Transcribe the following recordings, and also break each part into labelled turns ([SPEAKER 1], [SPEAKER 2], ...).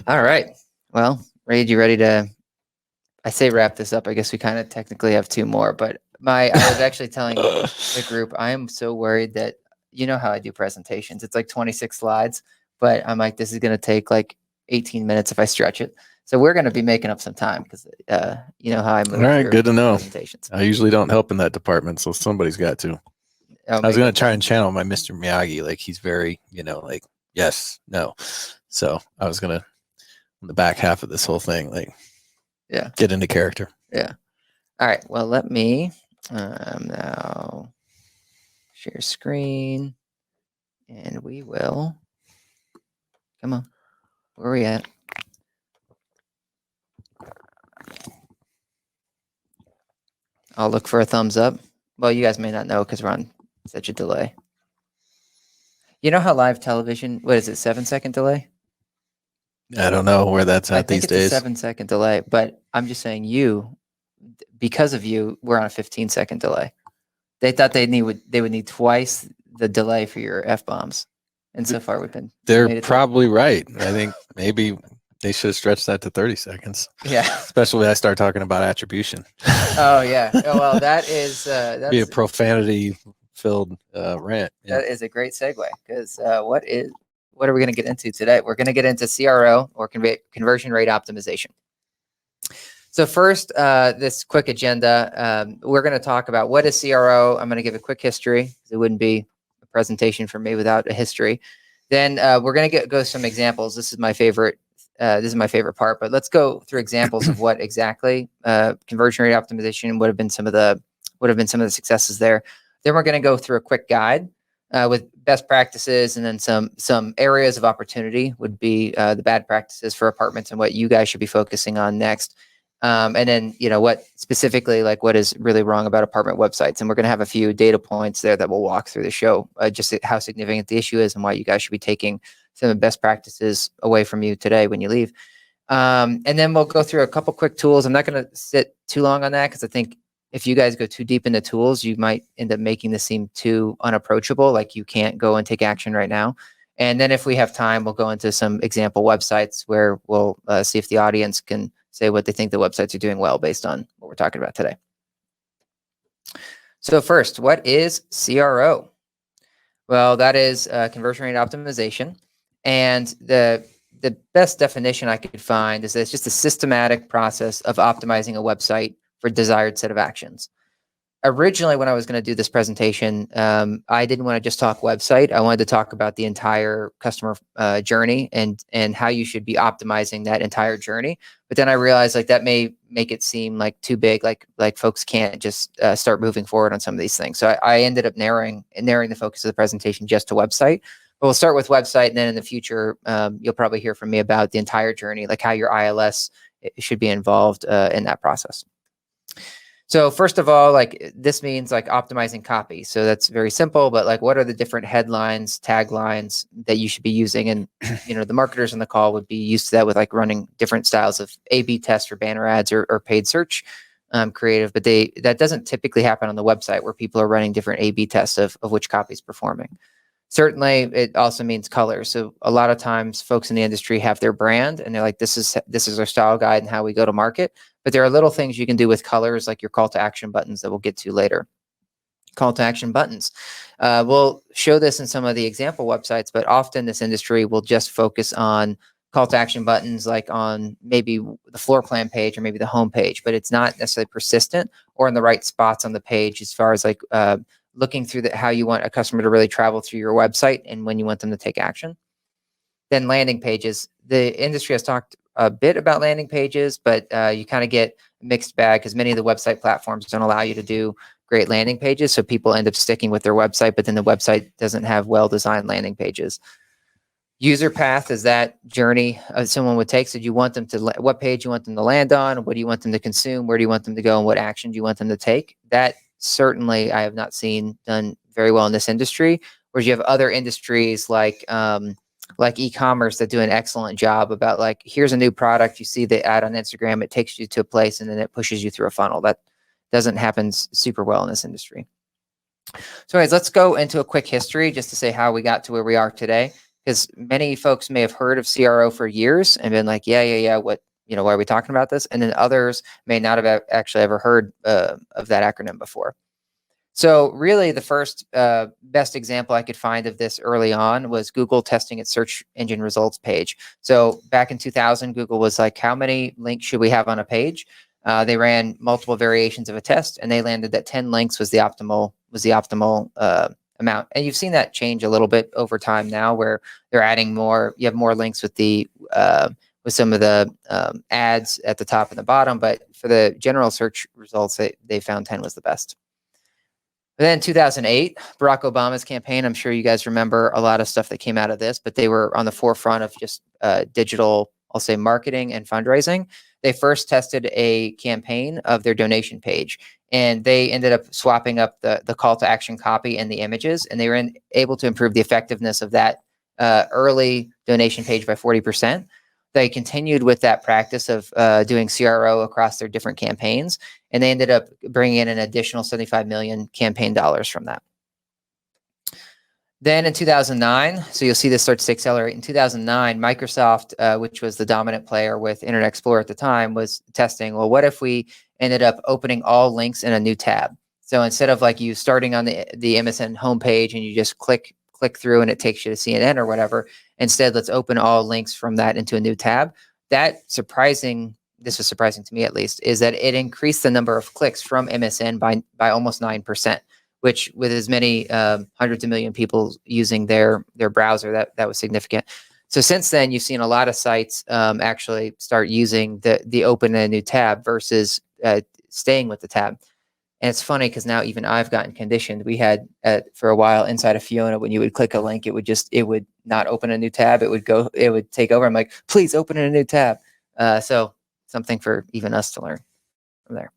[SPEAKER 1] All right. Well, Reid, you ready to, I say wrap this up. I guess we kind of technically have two more, but I was actually telling the group, I am so worried that, you know how I do presentations. It's like 26 slides, but I'm like, this is going to take like 18 minutes if I stretch it. So we're going to be making up some time because, you know how I move
[SPEAKER 2] All right,
[SPEAKER 1] through
[SPEAKER 2] good to know.
[SPEAKER 1] presentations.
[SPEAKER 2] I usually don't help in that department, so somebody's got to. I was going to try and channel my Mr. Miyagi. Like, he's very, like, yes, no. So I was going to, in the back half of this whole thing, like, get into character.
[SPEAKER 1] Yeah. All right. Well, let me now share screen, and we will. Come on. Where are we at? I'll look for a thumbs up. Well, you guys may not know because we're on such a delay. You know how live television, what is it, 7-second delay?
[SPEAKER 2] I don't know where that's at these days.
[SPEAKER 1] I think it's a 7-second delay, but I'm just saying because of you, we're on a 15-second delay. They thought they would need twice the delay for your F-bombs. And so far
[SPEAKER 2] they're probably right. I think maybe they should have stretched that to 30 seconds.
[SPEAKER 1] Yeah.
[SPEAKER 2] Especially when I start talking about attribution.
[SPEAKER 1] Oh, yeah. Oh, well, that is that's
[SPEAKER 2] be a profanity filled rant.
[SPEAKER 1] Yeah. That is a great segue because what are we going to get into today? We're going to get into CRO, or conversion rate optimization. So first, this quick agenda, we're going to talk about what is CRO. I'm going to give a quick history because it wouldn't be a presentation for me without a history. Then we're going to go some examples. This is my favorite. This is my favorite part. But let's go through examples of what exactly conversion rate optimization would have been some of the successes there. Then we're going to go through a quick guide with best practices, and then some areas of opportunity would be the bad practices for apartments and what you guys should be focusing on next. And then, what specifically, like what is really wrong about apartment websites. And we're going to have a few data points there that we'll walk through the show, just how significant the issue is and why you guys should be taking some of the best practices away from you today when you leave. And then we'll go through a couple quick tools. I'm not going to sit too long on that because I think if you guys go too deep into tools, you might end up making this seem too unapproachable, like you can't go and take action right now. And then if we have time, we'll go into some example websites where we'll see if the audience can say what they think the websites are doing well based on what we're talking about today. So first, what is CRO? Well, that is conversion rate optimization. And the best definition I could find is that it's just a systematic process of optimizing a website for a desired set of actions. Originally, when I was going to do this presentation, I didn't want to just talk website. I wanted to talk about the entire customer journey and how you should be optimizing that entire journey. But then I realized like that may make it seem like too big, like folks can't just start moving forward on some of these things. So I ended up narrowing the focus of the presentation just to website. But we'll start with website, and then in the future, you'll probably hear from me about the entire journey, like how your ILS should be involved in that process. So first of all, like this means like optimizing copy. So that's very simple, but like what are the different headlines, taglines that you should be using? And, the marketers on the call would be used to that with like running different styles of A/B tests for banner ads or paid search creative, but that doesn't typically happen on the website where people are running different A/B tests of which copy is performing. Certainly, it also means color. So a lot of times folks in the industry have their brand and they're like, this is our style guide and how we go to market. But there are little things you can do with colors, like your call to action buttons that we'll get to later. Call to action buttons. We'll show this in some of the example websites, but often this industry will just focus on call to action buttons, like on maybe the floor plan page or maybe the home page, but it's not necessarily persistent or in the right spots on the page as far as like looking through how you want a customer to really travel through your website and when you want them to take action. Then landing pages. The industry has talked a bit about landing pages, but you kind of get a mixed bag because many of the website platforms don't allow you to do great landing pages. So people end up sticking with their website, but then the website doesn't have well-designed landing pages. User path is that journey someone would take. So you want them to, what page you want them to land on? What do you want them to consume? Where do you want them to go? And what action do you want them to take? That certainly I have not seen done very well in this industry, whereas you have other industries like e-commerce that do an excellent job about like, here's a new product. You see the ad on Instagram, it takes you to a place and then it pushes you through a funnel. That doesn't happen super well in this industry. So anyways, let's go into a quick history just to say how we got to where we are today. because many folks may have heard of CRO for years and been like, yeah, what, why are we talking about this? And then others may not have actually ever heard of that acronym before. So really the first best example I could find of this early on was Google testing its search engine results page. So back in 2000, Google was like, how many links should we have on a page? They ran multiple variations of a test, and they landed that 10 links was the optimal amount. And you've seen that change a little bit over time now, where they're adding more. You have more links with the with some of the ads at the top and the bottom, but for the general search results, they found 10 was the best. Then 2008, Barack Obama's campaign. I'm sure you guys remember a lot of stuff that came out of this, but they were on the forefront of just digital, I'll say, marketing and fundraising. They first tested a campaign of their donation page, and they ended up swapping up the call to action copy and the images, and they were able to improve the effectiveness of that early donation page by 40%. They continued with that practice of doing CRO across their different campaigns, and they ended up bringing in an additional 75 million campaign dollars from that. Then in 2009, so you'll see this starts to accelerate. In 2009, Microsoft, which was the dominant player with Internet Explorer at the time, was testing, well, what if we ended up opening all links in a new tab? So instead of like you starting on the MSN homepage and you just click through and it takes you to CNN or whatever, instead, let's open all links from that into a new tab. This was surprising to me at least, is that it increased the number of clicks from MSN by almost 9%, which with as many hundreds of million people using their browser, that was significant. So since then, you've seen a lot of sites actually start using the open in a new tab versus staying with the tab. And it's funny because now even I've gotten conditioned. We had for a while inside of Fiona, when you would click a link, it would not open a new tab. It would take over. I'm like, please open in a new tab. So something for even us to learn from there.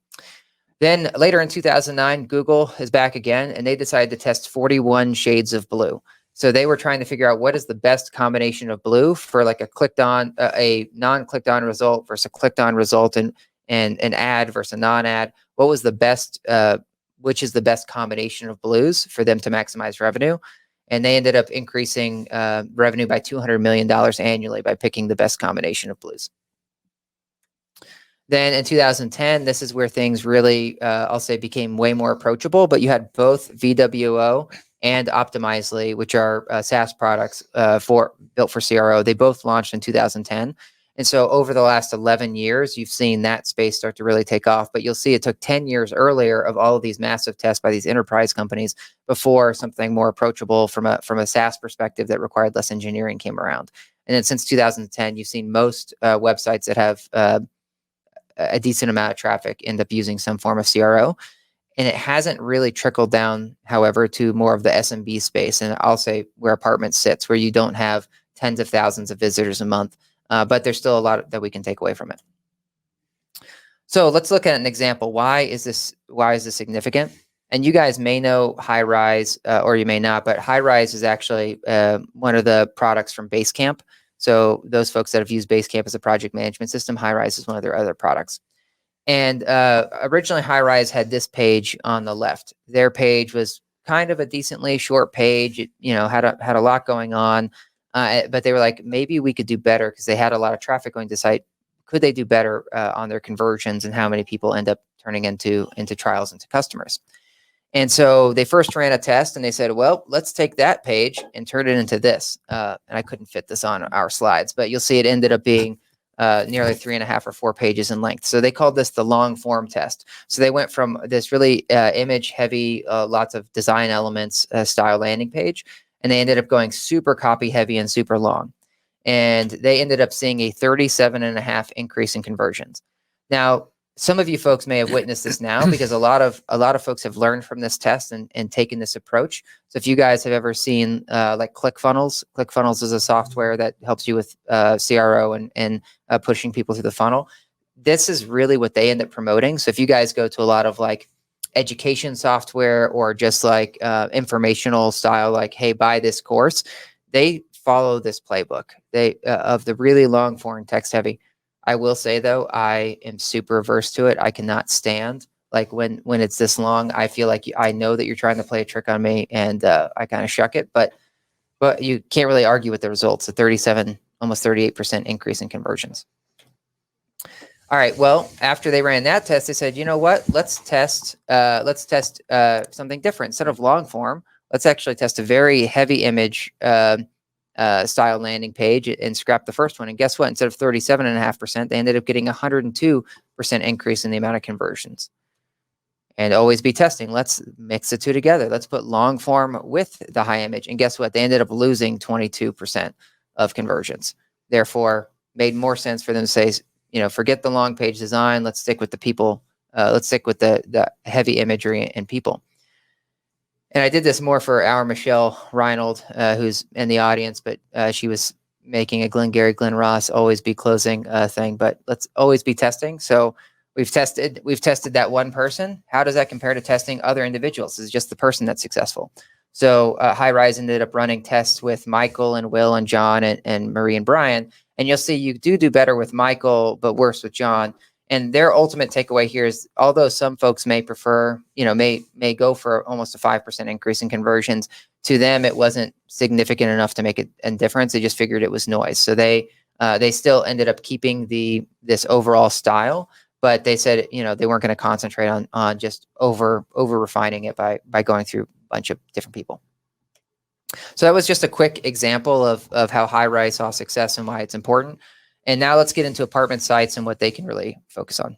[SPEAKER 1] Then later in 2009, Google is back again, and they decided to test 41 shades of blue. So they were trying to figure out what is the best combination of blue for like a non-clicked on result versus a clicked on result, and an ad versus a non-ad. What was the best, which is the best combination of blues for them to maximize revenue? And they ended up increasing revenue by $200 million annually by picking the best combination of blues. Then in 2010, this is where things really, I'll say, became way more approachable, but you had both VWO and Optimizely, which are SaaS products built for CRO. They both launched in 2010. And so over the last 11 years, you've seen that space start to really take off. But you'll see it took 10 years earlier of all of these massive tests by these enterprise companies before something more approachable from a SaaS perspective that required less engineering came around. And then since 2010, you've seen most websites that have a decent amount of traffic end up using some form of CRO. And it hasn't really trickled down, however, to more of the SMB space. And I'll say where Apartments sits, where you don't have tens of thousands of visitors a month. But there's still a lot that we can take away from it. So let's look at an example. Why is this significant? And you guys may know Highrise, or you may not, but Highrise is actually one of the products from Basecamp. So those folks that have used Basecamp as a project management system, Highrise is one of their other products. And originally Highrise had this page on the left. Their page was kind of a decently short page. It, had a lot going on. But they were like, maybe we could do better, because they had a lot of traffic going to the site. Could they do better on their conversions and how many people end up turning into trials, into customers? And so they first ran a test, and they said, well, let's take that page and turn it into this. And I couldn't fit this on our slides, but you'll see it ended up being nearly 3.5 or 4 pages in length. So they called this the long form test. So they went from this really image heavy, lots of design elements style landing page, and they ended up going super copy heavy and super long. And they ended up seeing a 37.5 increase in conversions. Now, some of you folks may have witnessed this now, because a lot of folks have learned from this test and taken this approach. So if you guys have ever seen like ClickFunnels is a software that helps you with CRO and pushing people through the funnel. This is really what they end up promoting. So if you guys go to a lot of like education software or just like informational style, like, hey, buy this course, they follow this playbook. They of the really long form text heavy. I will say though, I am super averse to it. I cannot stand like when it's this long. I feel like I know that you're trying to play a trick on me, and I kind of shuck it. But But you can't really argue with the results. A 37, almost 38% increase in conversions. All right. Well, after they ran that test, they said, you know what? Let's test something different. Instead of long form, let's actually test a very heavy image style landing page and scrap the first one. And guess what? Instead of 37.5%, they ended up getting 102% increase in the amount of conversions. And always be testing. Let's mix the two together. Let's put long form with the high image. And guess what? They ended up losing 22% of conversions. Therefore, made more sense for them to say, you know, forget the long page design. Let's stick with the people. Let's stick with the heavy imagery and people. And I did this more for our Michelle Reinold, who's in the audience, but she was making a Glengarry Glen Ross always be closing thing. But let's always be testing. So we've tested that one person. How does that compare to testing other individuals? Is it just the person that's successful? So Highrise ended up running tests with Michael and Will and John and Marie and Brian. And you'll see you do better with Michael, but worse with John. And their ultimate takeaway here is, although some folks may prefer, you know, may go for almost a 5% increase in conversions, to them it wasn't significant enough to make a difference. They just figured it was noise. So they still ended up keeping this overall style, but they said, you know, they weren't going to concentrate on just over refining it by going through a bunch of different people. So that was just a quick example of how Highrise saw success and why it's important. And now let's get into apartment sites and what they can really focus on.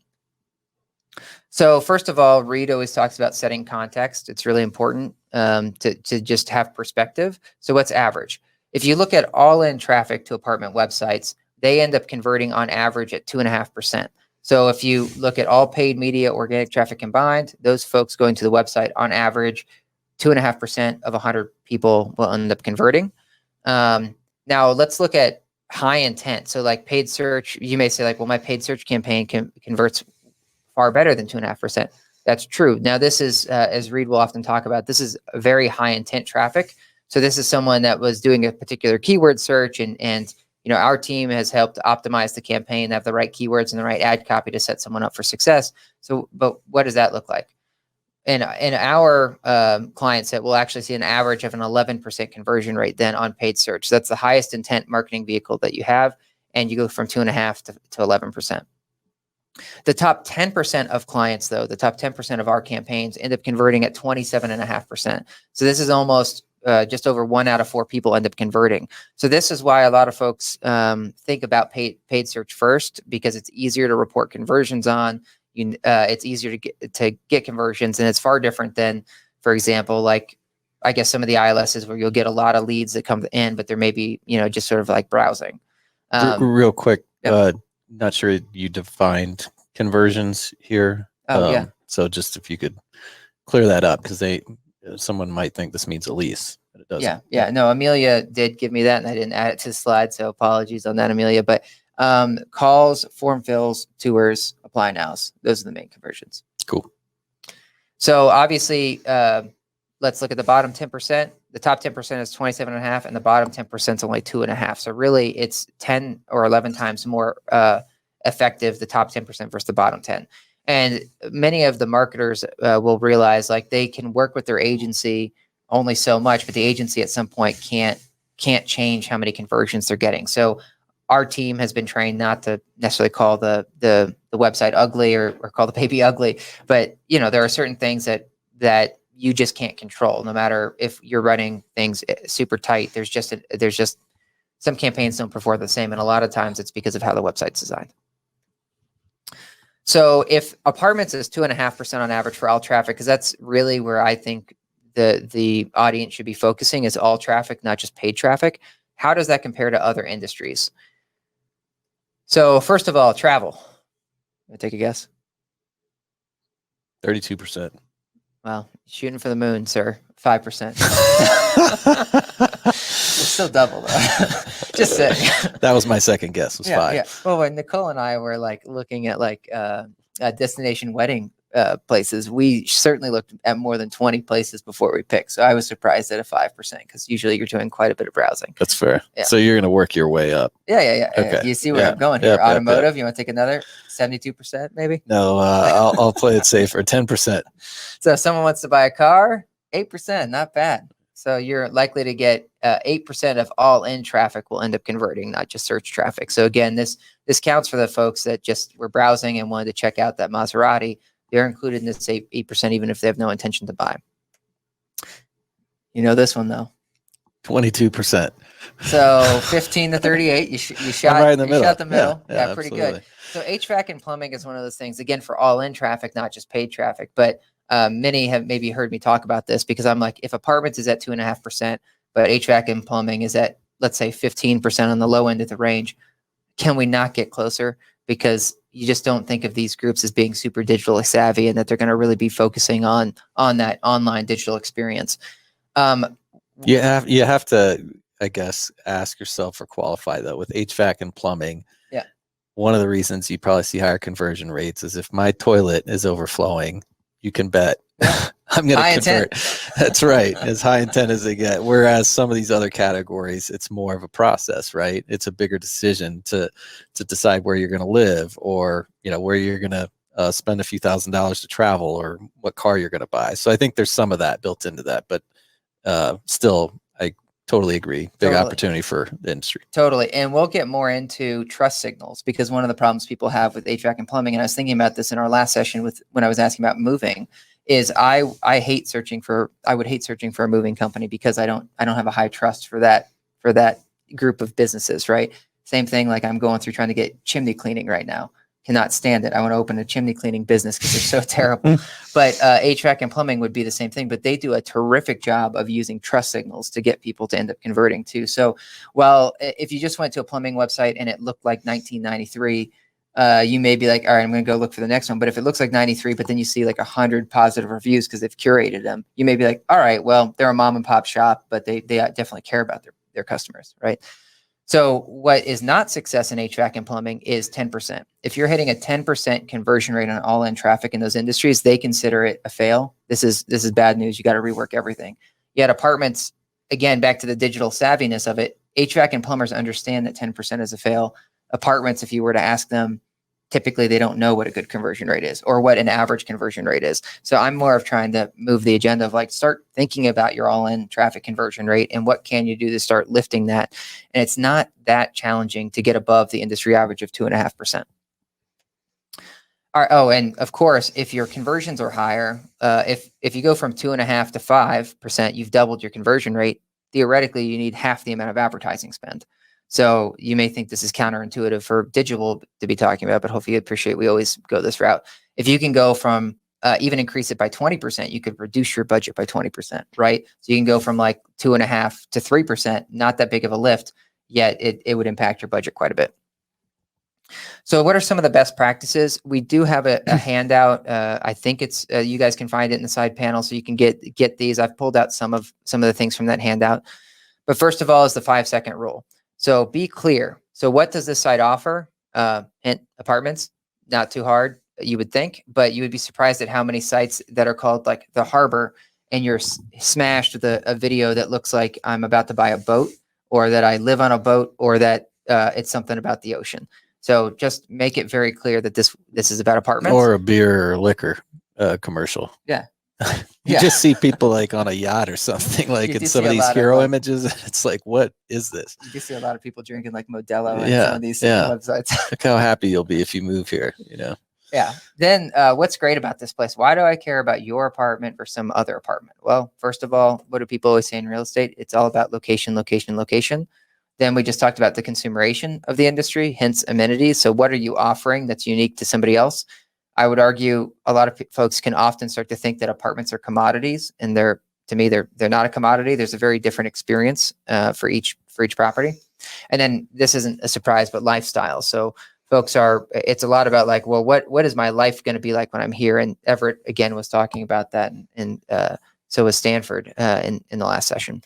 [SPEAKER 1] So first of all, Reed always talks about setting context. It's really important to just have perspective. So what's average? If you look at all-in traffic to apartment websites, they end up converting on average at 2.5%. So if you look at all paid media, organic traffic combined, those folks going to the website on average, 2.5% of 100 people will end up converting. Now let's look at high intent. So like paid search, you may say like, well, my paid search campaign converts far better than 2.5%. That's true. Now this is, as Reed will often talk about, this is a very high intent traffic. So this is someone that was doing a particular keyword search and you know, our team has helped optimize the campaign, have the right keywords and the right ad copy to set someone up for success. So, but what does that look like? In our client set, we'll actually see an average of an 11% conversion rate then on paid search. So that's the highest intent marketing vehicle that you have. And you go from 2.5 to 11%. The top 10% of clients, though, the top 10% of our campaigns end up converting at 27.5%. So this is almost just over 1 out of 4 people end up converting. So this is why a lot of folks think about paid search first, because it's easier to report conversions on. It's easier to get conversions, and it's far different than, for example, like I guess some of the ILSs where you'll get a lot of leads that come in, but there may be, you know, just sort of like browsing.
[SPEAKER 2] Real quick,
[SPEAKER 1] yeah.
[SPEAKER 2] Not sure you defined conversions here.
[SPEAKER 1] Oh yeah.
[SPEAKER 2] So just if you could clear that up, because someone might think this means a lease, but it doesn't.
[SPEAKER 1] Yeah. No, Amelia did give me that, and I didn't add it to the slide, so apologies on that, Amelia. But calls, form fills, tours, apply nows. Those are the main conversions.
[SPEAKER 2] Cool.
[SPEAKER 1] So obviously, let's look at the bottom 10%. The top 10% is 27.5, and the bottom 10% is only 2.5. So really, it's 10 or 11 times more effective, the top 10% versus the bottom 10. And many of the marketers will realize like they can work with their agency only so much, but the agency at some point can't change how many conversions they're getting. So our team has been trained not to necessarily call the website ugly or call the baby ugly, but you know, there are certain things that you just can't control. No matter if you're running things super tight, there's just some campaigns don't perform the same, and a lot of times it's because of how the website's designed. So if apartments is 2.5% on average for all traffic, because that's really where I think the audience should be focusing, is all traffic, not just paid traffic. How does that compare to other industries? So first of all, travel. Take a guess.
[SPEAKER 2] 32%.
[SPEAKER 1] Well, shooting for the moon, sir. 5%. It's still double though. Just saying.
[SPEAKER 2] That was my second guess. Was 5.
[SPEAKER 1] Yeah. Well, when Nicole and I were like looking at like destination wedding places, we certainly looked at more than 20 places before we picked. So I was surprised at a 5% because usually you're doing quite a bit of browsing.
[SPEAKER 2] That's fair.
[SPEAKER 1] Yeah.
[SPEAKER 2] So you're going to work your way up.
[SPEAKER 1] Yeah.
[SPEAKER 2] Okay.
[SPEAKER 1] You see where I'm going here.
[SPEAKER 2] Yep,
[SPEAKER 1] Automotive, you want to take another 72% maybe?
[SPEAKER 2] No, I'll play it safer. 10%.
[SPEAKER 1] So if someone wants to buy a car, 8%, not bad. So you're likely to get 8% of all in traffic will end up converting, not just search traffic. So again, this counts for the folks that just were browsing and wanted to check out that Maserati. They're included in this 8%, even if they have no intention to buy. You know this one though.
[SPEAKER 2] 22%.
[SPEAKER 1] So 15 to 38. You shot
[SPEAKER 2] I'm right in the middle.
[SPEAKER 1] Shot the middle.
[SPEAKER 2] Yeah,
[SPEAKER 1] pretty
[SPEAKER 2] absolutely.
[SPEAKER 1] good. So HVAC and plumbing is one of those things. Again, for all in traffic, not just paid traffic. But many have maybe heard me talk about this because I'm like, if apartments is at 2.5%, but HVAC and plumbing is at, let's say, 15% on the low end of the range, can we not get closer? Because you just don't think of these groups as being super digitally savvy and that they're going to really be focusing on that online digital experience.
[SPEAKER 2] You have to, I guess, ask yourself or qualify though with HVAC and plumbing.
[SPEAKER 1] Yeah.
[SPEAKER 2] One of the reasons you probably see higher conversion rates is if my toilet is overflowing, you can bet I'm going to convert. That's right. As high intent as they get. Whereas some of these other categories, it's more of a process, right? It's a bigger decision to decide where you're going to live or, where you're going to spend a few $1,000s to travel or what car you're going to buy. So I think there's some of that built into that, but still, I totally agree. Big opportunity for the industry.
[SPEAKER 1] Totally. And we'll get more into trust signals because one of the problems people have with HVAC and plumbing, and I was thinking about this in our last session when I was asking about moving, is I would hate searching for a moving company because I don't have a high trust for that group of businesses, right? Same thing, like I'm going through trying to get chimney cleaning right now. Cannot stand it. I want to open a chimney cleaning business because they're so terrible. But HVAC and plumbing would be the same thing, but they do a terrific job of using trust signals to get people to end up converting too. So, well, if you just went to a plumbing website and it looked like 1993, you may be like, all right, I'm going to go look for the next one. But if it looks like 93, but then you see like 100 positive reviews because they've curated them, you may be like, all right, well, they're a mom and pop shop, but they definitely care about their customers, right? So what is not success in HVAC and plumbing is 10%. If you're hitting a 10% conversion rate on all in traffic in those industries, they consider it a fail. This is bad news. You got to rework everything. Yet apartments, again, back to the digital savviness of it, HVAC and plumbers understand that 10% is a fail. Apartments, if you were to ask them, typically they don't know what a good conversion rate is or what an average conversion rate is. So I'm more of trying to move the agenda of like, start thinking about your all-in traffic conversion rate and what can you do to start lifting that. And it's not that challenging to get above the industry average of 2.5%. All right, oh, and of course, if your conversions are higher, if you go from 2.5% to 5%, you've doubled your conversion rate. Theoretically, you need half the amount of advertising spend. So you may think this is counterintuitive for Digible to be talking about, but hopefully you appreciate we always go this route. If you can go from even increase it by 20%, you could reduce your budget by 20%, right? So you can go from like 2.5% to 3%, not that big of a lift, yet it would impact your budget quite a bit. So what are some of the best practices? We do have a handout. I think it's you guys can find it in the side panel, so you can get these. I've pulled out some of the things from that handout. But first of all is the 5-second rule. So be clear. So what does this site offer? Hint, apartments, not too hard, you would think, but you would be surprised at how many sites that are called like the Harbor, and you're smashed with a video that looks like I'm about to buy a boat, or that I live on a boat, or that it's something about the ocean. So just make it very clear that this is about apartments.
[SPEAKER 2] Or a beer or liquor commercial.
[SPEAKER 1] Yeah.
[SPEAKER 2] You just see people like on a yacht or something, like in some of these hero images. It's like, what is this?
[SPEAKER 1] You do see a lot of people drinking like Modelo and some of these websites.
[SPEAKER 2] Look how happy you'll be if you move here,
[SPEAKER 1] Yeah. Then what's great about this place? Why do I care about your apartment or some other apartment? Well, first of all, what do people always say in real estate? It's all about location, location, location. Then we just talked about the consumeration of the industry, hence amenities. So what are you offering that's unique to somebody else? I would argue a lot of folks can often start to think that apartments are commodities, and they're not a commodity. There's a very different experience for each property. And then this isn't a surprise, but lifestyle. So folks it's a lot about like, well, what is my life going to be like when I'm here? And Everett again was talking about that, and so was Stanford in the last session.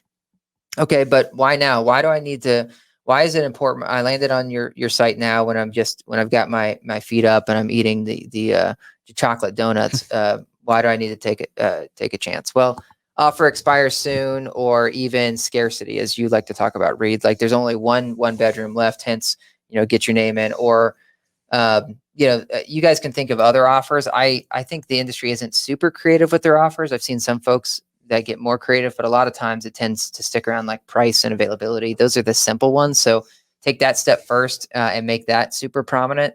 [SPEAKER 1] Okay, but why now? Why is it important? I landed on your site now when I've got my feet up and I'm eating the chocolate donuts. Why do I need to take a chance? Well, offer expires soon, or even scarcity, as you like to talk about, Reed. Like there's only one bedroom left, hence, get your name in. Or you guys can think of other offers. I think the industry isn't super creative with their offers. I've seen some folks that get more creative, but a lot of times it tends to stick around like price and availability. Those are the simple ones. So take that step first and make that super prominent.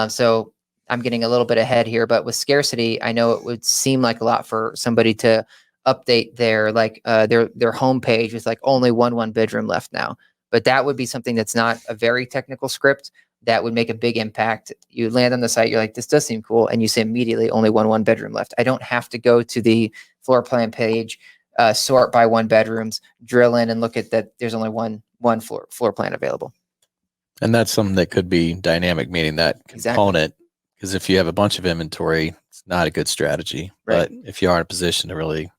[SPEAKER 1] So I'm getting a little bit ahead here, but with scarcity, I know it would seem like a lot for somebody to update their homepage with like only one bedroom left now. But that would be something that's not a very technical script that would make a big impact. You land on the site, you're like, this does seem cool, and you say immediately only one bedroom left. I don't have to go to the floor plan page, sort by 1 bedrooms, drill in and look at that. There's only one floor plan available.
[SPEAKER 2] And that's something that could be dynamic, meaning that component, because if you have a bunch of inventory, it's not a good strategy. Right. But if you are in a position to really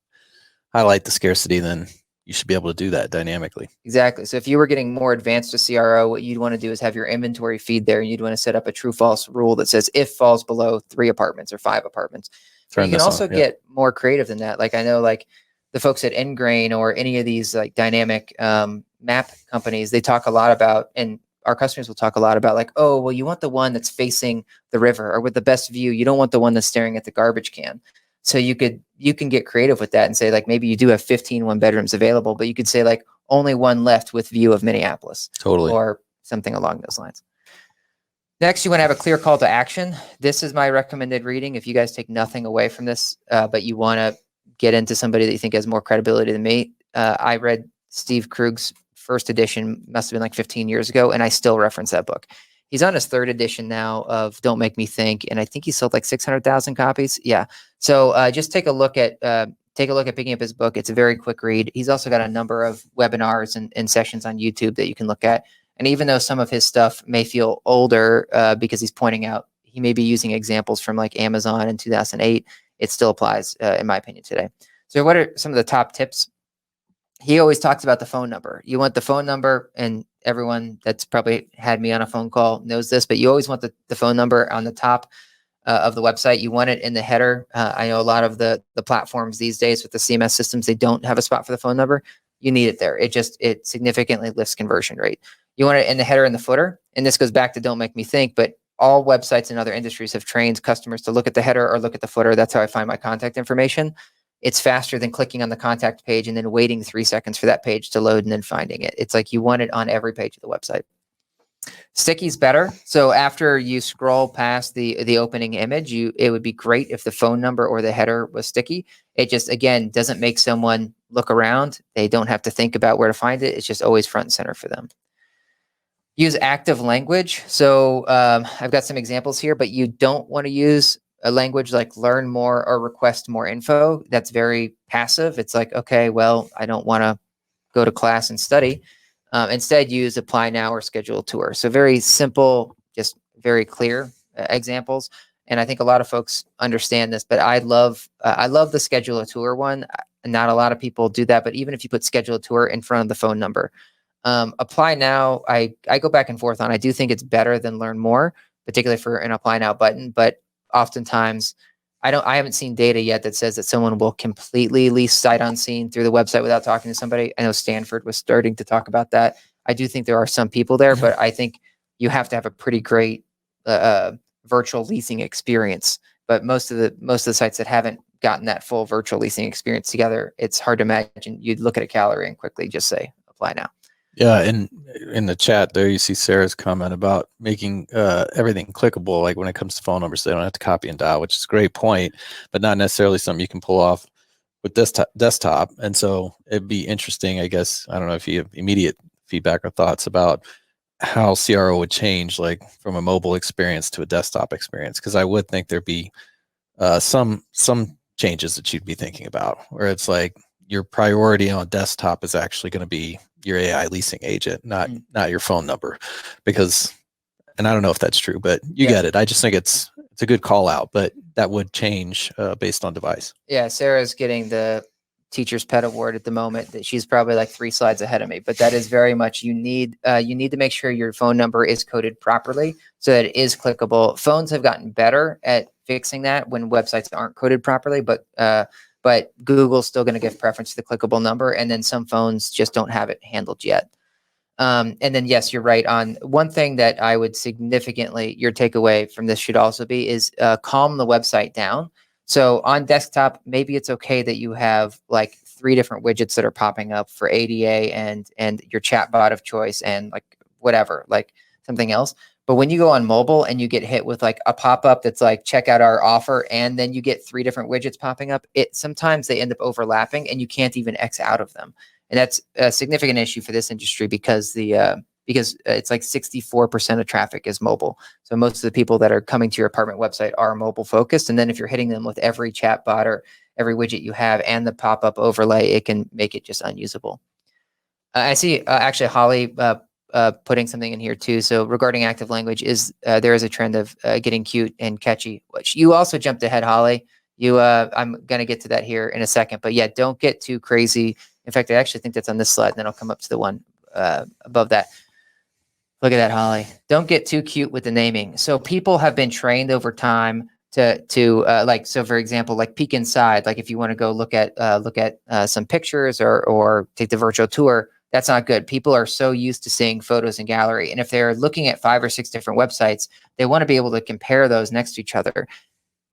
[SPEAKER 2] highlight the scarcity, then you should be able to do that dynamically.
[SPEAKER 1] Exactly. So if you were getting more advanced to CRO, what you'd want to do is have your inventory feed there, and you'd want to set up a true false rule that says if falls below 3 apartments or 5 apartments. You can also get more creative than that. Like I know like the folks at Ingrain or any of these like dynamic map companies, they talk a lot about, and our customers will talk a lot about like, oh, well, you want the one that's facing the river or with the best view. You don't want the one that's staring at the garbage can. So you can get creative with that and say like, maybe you do have 15 1 bedrooms available, but you could say like only 1 left with view of Minneapolis.
[SPEAKER 2] Totally.
[SPEAKER 1] Or something along those lines. Next, you want to have a clear call to action. This is my recommended reading. If you guys take nothing away from this, but you want to get into somebody that you think has more credibility than me. I read Steve Krug's first edition, must have been like 15 years ago, and I still reference that book. He's on his 3rd edition now of Don't Make Me Think, and I think he sold like 600,000 copies. Yeah. So just take a look at picking up his book. It's a very quick read. He's also got a number of webinars and sessions on YouTube that you can look at. And even though some of his stuff may feel older because he's pointing out he may be using examples from like Amazon in 2008, it still applies, in my opinion, today. So what are some of the top tips? He always talks about the phone number. You want the phone number, and everyone that's probably had me on a phone call knows this, but you always want the phone number on the top of the website. You want it in the header. I know a lot of the platforms these days with the CMS systems, they don't have a spot for the phone number. You need it there. It significantly lifts conversion rate. You want it in the header and the footer. And this goes back to Don't Make Me Think, but all websites in other industries have trained customers to look at the header or look at the footer. That's how I find my contact information. It's faster than clicking on the contact page and then waiting 3 seconds for that page to load and then finding it. It's like you want it on every page of the website. Sticky's better. So after you scroll past the opening image, it would be great if the phone number or the header was sticky. It just, again, doesn't make someone look around. They don't have to think about where to find it. It's just always front and center for them. Use active language. So I've got some examples here, but you don't want to use a language like learn more or request more info. That's very passive. It's like, okay, well, I don't want to go to class and study. Instead, use apply now or schedule a tour. So very simple, just very clear examples. And I think a lot of folks understand this, but I love the schedule a tour one. Not a lot of people do that, but even if you put schedule a tour in front of the phone number, apply now, I go back and forth on. I do think it's better than learn more, particularly for an apply now button. But oftentimes, I haven't seen data yet that says that someone will completely lease sight unseen through the website without talking to somebody. I know Stanford was starting to talk about that. I do think there are some people there, but I think you have to have a pretty great virtual leasing experience. But most of the sites that haven't gotten that full virtual leasing experience together, it's hard to imagine you'd look at a calorie and quickly just say apply now.
[SPEAKER 2] Yeah, and in the chat there, you see Sarah's comment about making everything clickable. Like when it comes to phone numbers, they don't have to copy and dial, which is a great point, but not necessarily something you can pull off with desktop. And so it'd be interesting, I guess. I don't know if you have immediate feedback or thoughts about how CRO would change, like from a mobile experience to a desktop experience, because I would think there'd be some changes that you'd be thinking about, where it's like your priority on desktop is actually going to be your AI leasing agent, not your phone number, because, and I don't know if that's true, but you get it. I just think it's a good call out, but that would change based on device.
[SPEAKER 1] Yeah, Sarah's getting the Teacher's Pet Award at the moment. That she's probably like 3 slides ahead of me, but that is very much you need to make sure your phone number is coded properly so that it is clickable. Phones have gotten better at fixing that when websites aren't coded properly, but Google's still going to give preference to the clickable number, and then some phones just don't have it handled yet. And then, yes, you're right on one thing that I would significantly, your takeaway from this should also be is calm the website down. So on desktop, maybe it's okay that you have like 3 different widgets that are popping up for ADA and your chatbot of choice and like whatever, like something else. But when you go on mobile and you get hit with like a pop-up that's like, check out our offer, and then you get 3 different widgets popping up, sometimes they end up overlapping and you can't even X out of them. And that's a significant issue for this industry because it's like 64% of traffic is mobile. So most of the people that are coming to your apartment website are mobile focused. And then if you're hitting them with every chatbot or every widget you have and the pop-up overlay, it can make it just unusable. I see actually Holly putting something in here too. So regarding active language, there is a trend of getting cute and catchy, which you also jumped ahead, Holly. I'm going to get to that here in a second, but yeah, don't get too crazy. In fact, I actually think that's on this slide, and then I'll come up to the one above that. Look at that, Holly. Don't get too cute with the naming. So people have been trained over time to like, so for example, like peek inside, like if you want to go look at some pictures or take the virtual tour, that's not good. People are so used to seeing photos in gallery. And if they're looking at 5 or 6 different websites, they want to be able to compare those next to each other.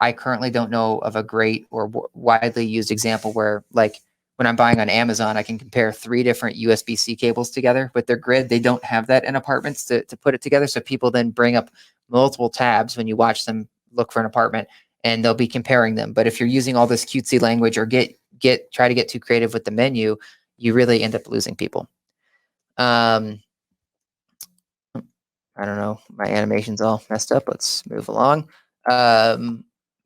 [SPEAKER 1] I currently don't know of a great or widely used example where, like, when I'm buying on Amazon, I can compare 3 different USB-C cables together with their grid. They don't have that in apartments to put it together. So people then bring up multiple tabs when you watch them look for an apartment, and they'll be comparing them. But if you're using all this cutesy language or try to get too creative with the menu, you really end up losing people. I don't know. My animation's all messed up. Let's move along.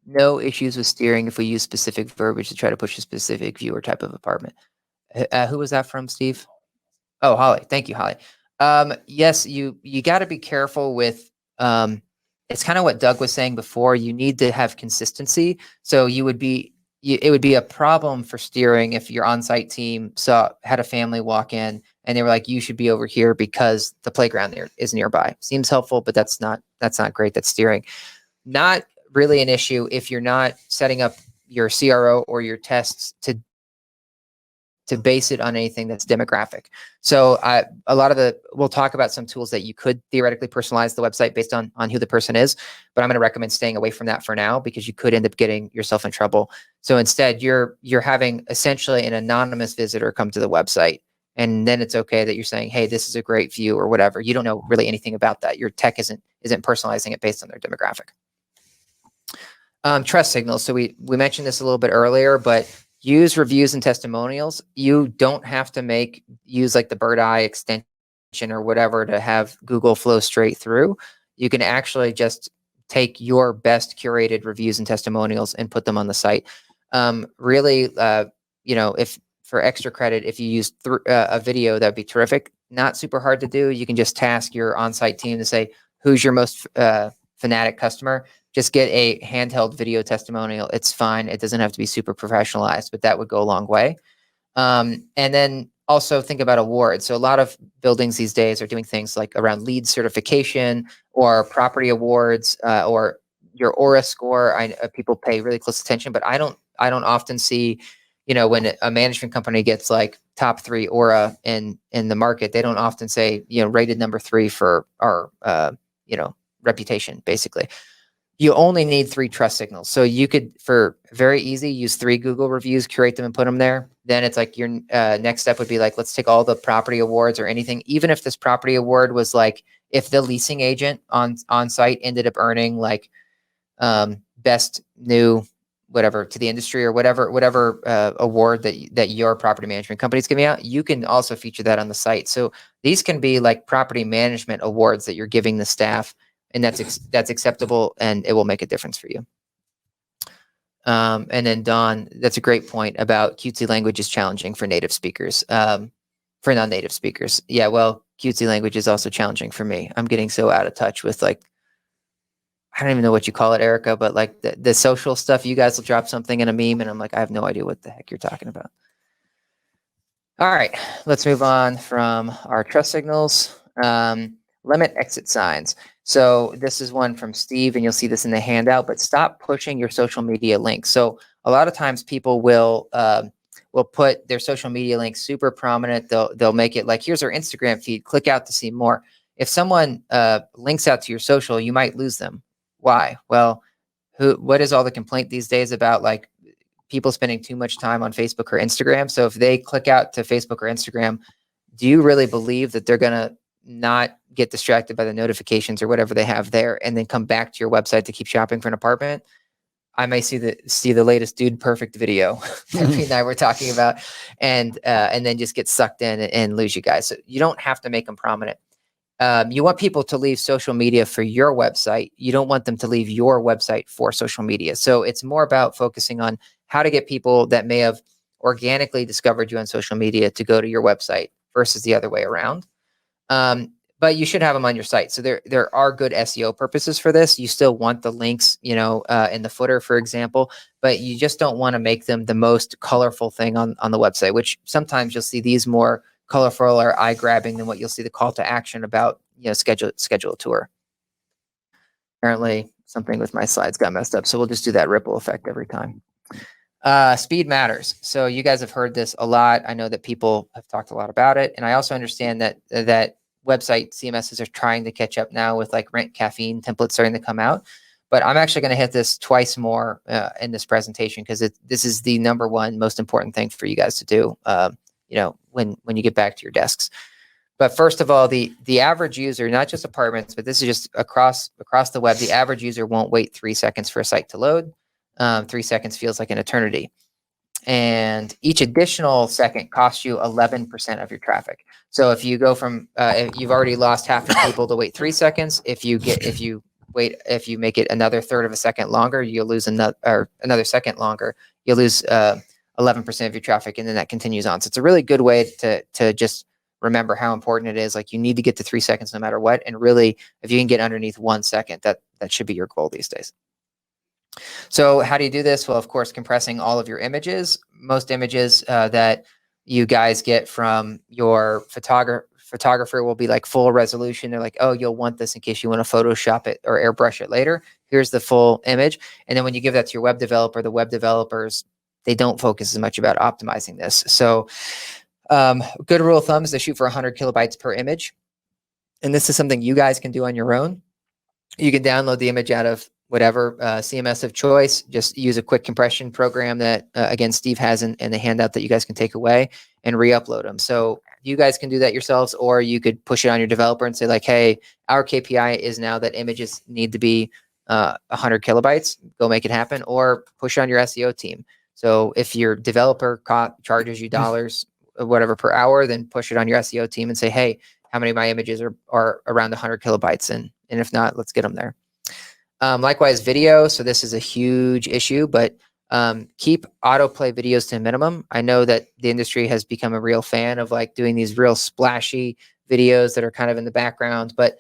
[SPEAKER 1] No issues with steering if we use specific verbiage to try to push a specific view or type of apartment. Who was that from, Steve? Oh, Holly. Thank you, Holly. Yes, you got to be careful with. It's kind of what Doug was saying before. You need to have consistency. So it would be a problem for steering if your on-site team had a family walk in and they were like, you should be over here because the playground there is nearby. Seems helpful, but that's not great. That's steering. Not really an issue if you're not setting up your CRO or your tests to base it on anything that's demographic. So we'll talk about some tools that you could theoretically personalize the website based on who the person is, but I'm going to recommend staying away from that for now because you could end up getting yourself in trouble. So instead, you're having essentially an anonymous visitor come to the website, and then it's okay that you're saying, hey, this is a great view or whatever. You don't know really anything about that. Your tech isn't personalizing it based on their demographic. Trust signals. So we mentioned this a little bit earlier, but use reviews and testimonials. You don't have to use like the bird eye extension or whatever to have Google flow straight through. You can actually just take your best curated reviews and testimonials and put them on the site. Really, if for extra credit, if you use a video, that'd be terrific. Not super hard to do. You can just task your on-site team to say, who's your most fanatic customer? Just get a handheld video testimonial. It's fine. It doesn't have to be super professionalized, but that would go a long way. And then also think about awards. So a lot of buildings these days are doing things like around LEED certification or property awards or your Aura score. People pay really close attention, but I don't often see, when a management company gets like top 3 Aura in the market, they don't often say, rated number 3 for our, reputation, basically. You only need 3 trust signals. So you could, for very easy, use 3 Google reviews, curate them and put them there. Then it's like your next step would be like, let's take all the property awards or anything. Even if this property award was like, if the leasing agent on site ended up earning like best new whatever to the industry or whatever award that your property management company is giving out, you can also feature that on the site. So these can be like property management awards that you're giving the staff. And that's acceptable, and it will make a difference for you. And then Don, that's a great point about cutesy language is challenging for native speakers, for non-native speakers. Yeah, well, cutesy language is also challenging for me. I'm getting so out of touch with like, I don't even know what you call it, Erica, but like the social stuff. You guys will drop something in a meme, and I'm like, I have no idea what the heck you're talking about. All right, let's move on from our trust signals. Limit exit signs. So this is one from Steve, and you'll see this in the handout, but stop pushing your social media links. So a lot of times people will put their social media links super prominent. They'll make it like, here's our Instagram feed, click out to see more. If someone links out to your social, you might lose them. Why? Well, what is all the complaint these days about like people spending too much time on Facebook or Instagram. So if they click out to Facebook or Instagram, do you really believe that they're going to not get distracted by the notifications or whatever they have there and then come back to your website to keep shopping for an apartment? I may see the latest Dude Perfect video that Pete and I were talking about, and then just get sucked in and lose you guys. So you don't have to make them prominent. You want people to leave social media for your website. You don't want them to leave your website for social media. So it's more about focusing on how to get people that may have organically discovered you on social media to go to your website versus the other way around. But you should have them on your site. So there are good SEO purposes for this. You still want the links, in the footer, for example, but you just don't want to make them the most colorful thing on the website, which sometimes you'll see these more colorful or eye-grabbing than what you'll see the call to action about, schedule a tour. Apparently something with my slides got messed up. So we'll just do that ripple effect every time. Speed matters. So you guys have heard this a lot. I know that people have talked a lot about it. And I also understand that website CMSs are trying to catch up now with like rent caffeine templates starting to come out. But I'm actually going to hit this twice more in this presentation because this is the number one most important thing for you guys to do, when you get back to your desks. But first of all, the average user, not just apartments, but this is just across the web, the average user won't wait 3 seconds for a site to load. 3 seconds feels like an eternity. And each additional second costs you 11% of your traffic. So if you go from, if you've already lost half the people to wait 3 seconds, if you make it another third of a second longer, you'll lose another second longer, you'll lose 11% of your traffic, and then that continues on. So it's a really good way to just remember how important it is. Like you need to get to 3 seconds no matter what. And really, if you can get underneath 1 second, that should be your goal these days. So how do you do this? Well, of course, compressing all of your images. Most images that you guys get from your photographer will be like full resolution. They're like, oh, you'll want this in case you want to Photoshop it or airbrush it later. Here's the full image. And then when you give that to your web developer, the web developers, they don't focus as much about optimizing this. So good rule of thumb is to shoot for 100 kilobytes per image. And this is something you guys can do on your own. You can download the image out of whatever CMS of choice. Just use a quick compression program that, again, Steve has in the handout that you guys can take away and re-upload them. So you guys can do that yourselves, or you could push it on your developer and say like, hey, our KPI is now that images need to be 100 kilobytes. Go make it happen, or push it on your SEO team. So if your developer charges you dollars, whatever per hour, then push it on your SEO team and say, hey, how many of my images are around 100 kilobytes? And if not, let's get them there. Likewise, video. So this is a huge issue, but keep autoplay videos to a minimum. I know that the industry has become a real fan of like doing these real splashy videos that are kind of in the background, but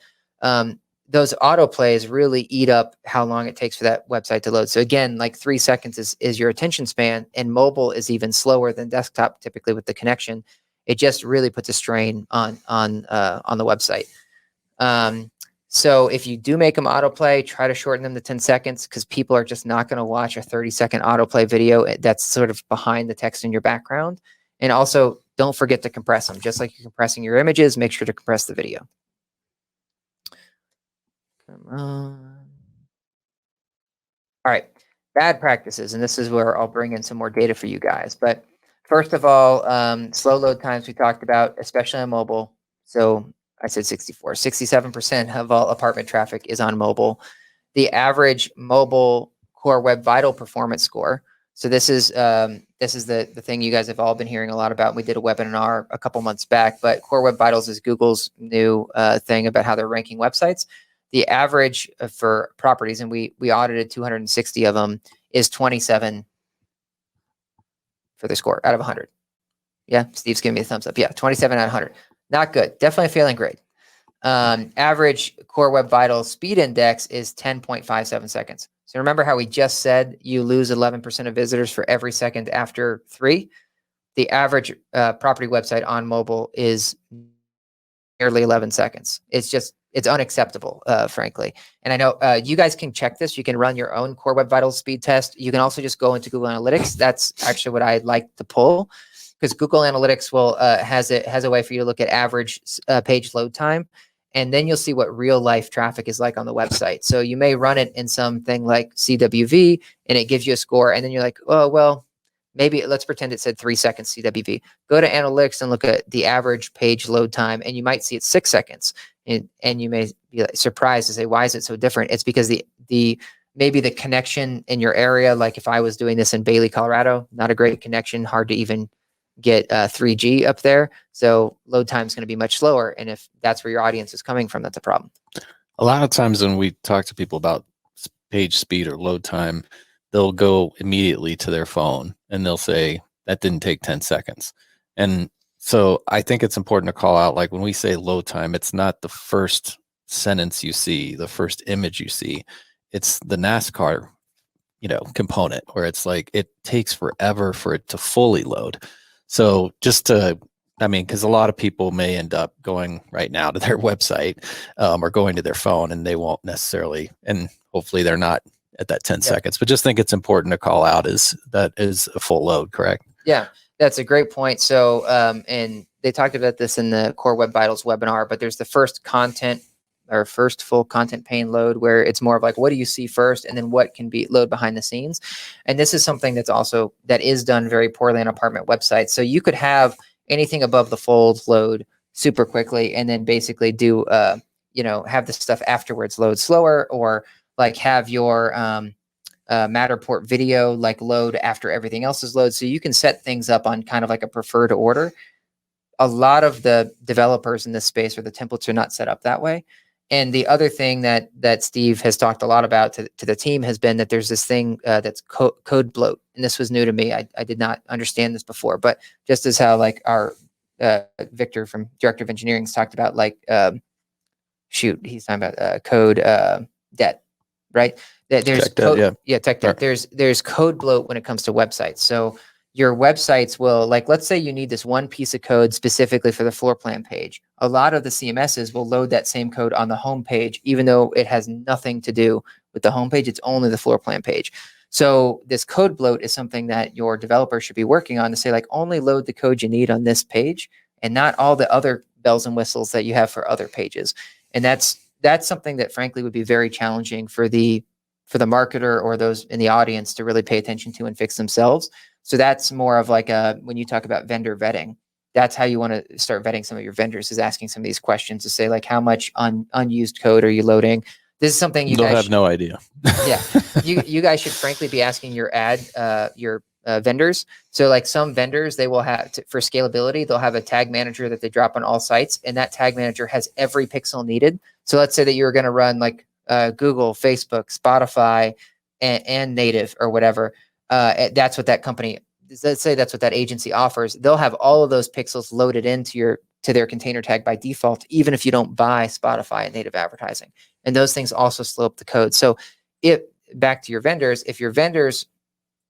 [SPEAKER 1] those autoplays really eat up how long it takes for that website to load. So again, like 3 seconds is your attention span, and mobile is even slower than desktop typically with the connection. It just really puts a strain on the website. So if you do make them autoplay, try to shorten them to 10 seconds because people are just not going to watch a 30-second autoplay video that's sort of behind the text in your background. And also, don't forget to compress them. Just like you're compressing your images, make sure to compress the video. Come on. All right, bad practices. And this is where I'll bring in some more data for you guys. But first of all, slow load times we talked about, especially on mobile. So I said 67% of all apartment traffic is on mobile. The average mobile core web vital performance score. So this is the thing you guys have all been hearing a lot about. We did a webinar a couple months back, but Core Web Vitals is Google's new thing about how they're ranking websites. The average for properties, and we audited 260 of them, is 27 for the score out of 100. Yeah, Steve's giving me a thumbs up. Yeah, 27 out of 100. Not good. Definitely a failing grade. Average Core Web Vitals speed index is 10.57 seconds. So remember how we just said you lose 11% of visitors for every second after 3? The average property website on mobile is nearly 11 seconds. It's unacceptable, frankly. And I know you guys can check this. You can run your own Core Web Vitals speed test. You can also just go into Google Analytics. That's actually what I'd like to pull, because Google Analytics will has a way for you to look at average page load time, and then you'll see what real life traffic is like on the website. So you may run it in something like CWV, and it gives you a score, and then you're like, oh well, maybe let's pretend it said 3 seconds CWV. Go to analytics and look at the average page load time, and you might see it's 6 seconds. And you may be surprised to say, why is it so different? It's because maybe the connection in your area, like if I was doing this in Bailey, Colorado, not a great connection, hard to even get 3G up there. So load time is going to be much slower. And if that's where your audience is coming from, that's a problem.
[SPEAKER 2] A lot of times when we talk to people about page speed or load time, they'll go immediately to their phone and they'll say, that didn't take 10 seconds. And so I think it's important to call out, like when we say load time, it's not the first sentence you see, the first image you see. It's the NASCAR, component where it's like, it takes forever for it to fully load. So because a lot of people may end up going right now to their website or going to their phone, and they won't necessarily, and hopefully they're not at that 10 seconds, but just think it's important to call out that is a full load, correct?
[SPEAKER 1] Yeah, that's a great point. So, and they talked about this in the Core Web Vitals webinar, but there's the first full content pane load, where it's more of like, what do you see first? And then what can be load behind the scenes? And this is something that is done very poorly on apartment websites. So you could have anything above the fold load super quickly, and then basically do, have the stuff afterwards load slower, or like have your Matterport video like load after everything else is load. So you can set things up on kind of like a preferred order. A lot of the developers in this space, or the templates, are not set up that way. And the other thing that Steve has talked a lot about to the team has been that there's this thing that's code bloat. And this was new to me. I did not understand this before, but just as how like our Victor from Director of Engineering has talked about, like, he's talking about code debt, right? There's
[SPEAKER 2] tech debt,
[SPEAKER 1] tech debt. There's code bloat when it comes to websites. So your websites will, like, let's say you need this one piece of code specifically for the floor plan page. A lot of the CMSs will load that same code on the home page, even though it has nothing to do with the home page. It's only the floor plan page. So this code bloat is something that your developer should be working on, to say, like, only load the code you need on this page and not all the other bells and whistles that you have for other pages. And that's something that frankly would be very challenging for the marketer or those in the audience to really pay attention to and fix themselves. So that's more of like when you talk about vendor vetting, that's how you want to start vetting some of your vendors, is asking some of these questions to say, like, how much unused code are you loading? This is something you guys
[SPEAKER 2] have no idea.
[SPEAKER 1] Yeah. You guys should frankly be asking your vendors. So like some vendors, they will have for scalability, they'll have a tag manager that they drop on all sites, and that tag manager has every pixel needed. So let's say that you're going to run like Google, Facebook, Spotify, and native or whatever. That's what that company, let's say that's what that agency offers. They'll have all of those pixels loaded into their container tag by default, even if you don't buy Spotify and native advertising. And those things also slow up the code. So back to your vendors,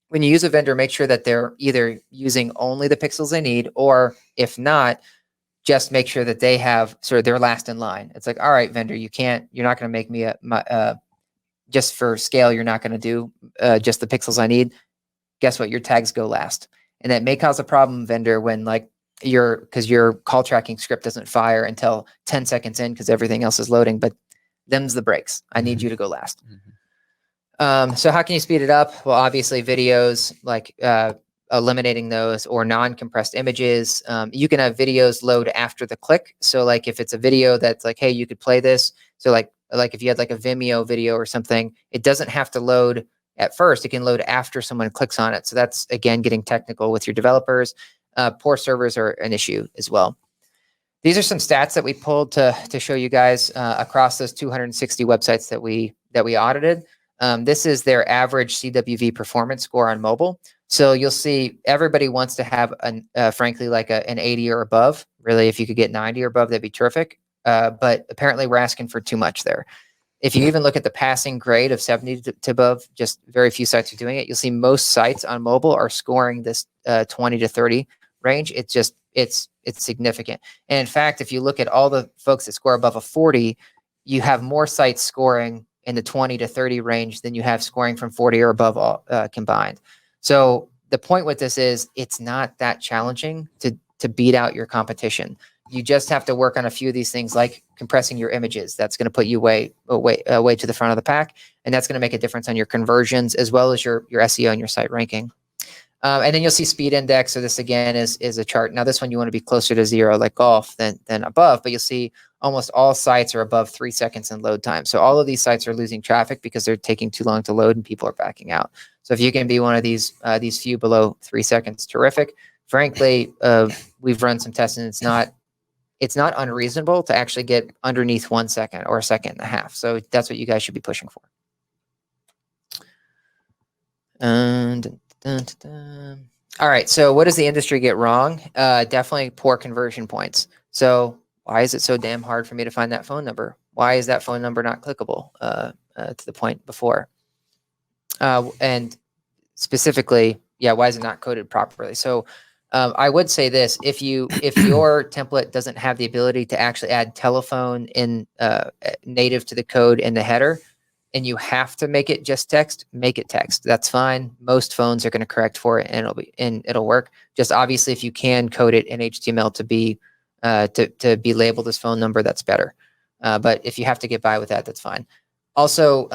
[SPEAKER 1] when you use a vendor, make sure that they're either using only the pixels they need, or if not, just make sure that they have sort of their last in line. It's like, all right, vendor, you're not going to make me just for scale, you're not going to do just the pixels I need. Guess what? Your tags go last. And that may cause a problem, vendor, when like because your call tracking script doesn't fire until 10 seconds in because everything else is loading, but them's the breaks. I need you to go last. So how can you speed it up? Well, obviously videos, like eliminating those, or non-compressed images. You can have videos load after the click. So like if it's a video that's like, hey, you could play this. So like if you had like a Vimeo video or something, it doesn't have to load at first. It can load after someone clicks on it. So that's, again, getting technical with your developers. Poor servers are an issue as well. These are some stats that we pulled to show you guys across those 260 websites that we audited. This is their average CWV performance score on mobile. So you'll see everybody wants to have frankly, like an 80 or above. Really, if you could get 90 or above, that'd be terrific. But apparently we're asking for too much there. If you even look at the passing grade of 70 to above, just very few sites are doing it. You'll see most sites on mobile are scoring this 20 to 30 range. It's significant. And in fact, if you look at all the folks that score above a 40, you have more sites scoring in the 20 to 30 range than you have scoring from 40 or above all combined. So the point with this is it's not that challenging to beat out your competition. You just have to work on a few of these things, like compressing your images. That's going to put you way to the front of the pack, and that's going to make a difference on your conversions as well as your SEO and your site ranking. And then you'll see speed index. So this again is a chart. Now this one you want to be closer to 0 like golf than above, but you'll see almost all sites are above 3 seconds in load time. So all of these sites are losing traffic because they're taking too long to load and people are backing out. So if you can be one of these few below 3 seconds, terrific. Frankly, we've run some tests and it's not unreasonable to actually get underneath 1 second or 1.5 seconds. So that's what you guys should be pushing for. And all right. So what does the industry get wrong? Definitely poor conversion points. So why is it so damn hard for me to find that phone number? Why is that phone number not clickable to the point before? And specifically, why is it not coded properly? So I would say this: if your template doesn't have the ability to actually add telephone in native to the code in the header, and you have to make it just text, make it text. That's fine. Most phones are going to correct for it, and it'll work. Just obviously, if you can code it in HTML to be labeled as phone number, that's better. But if you have to get by with that, that's fine. Also,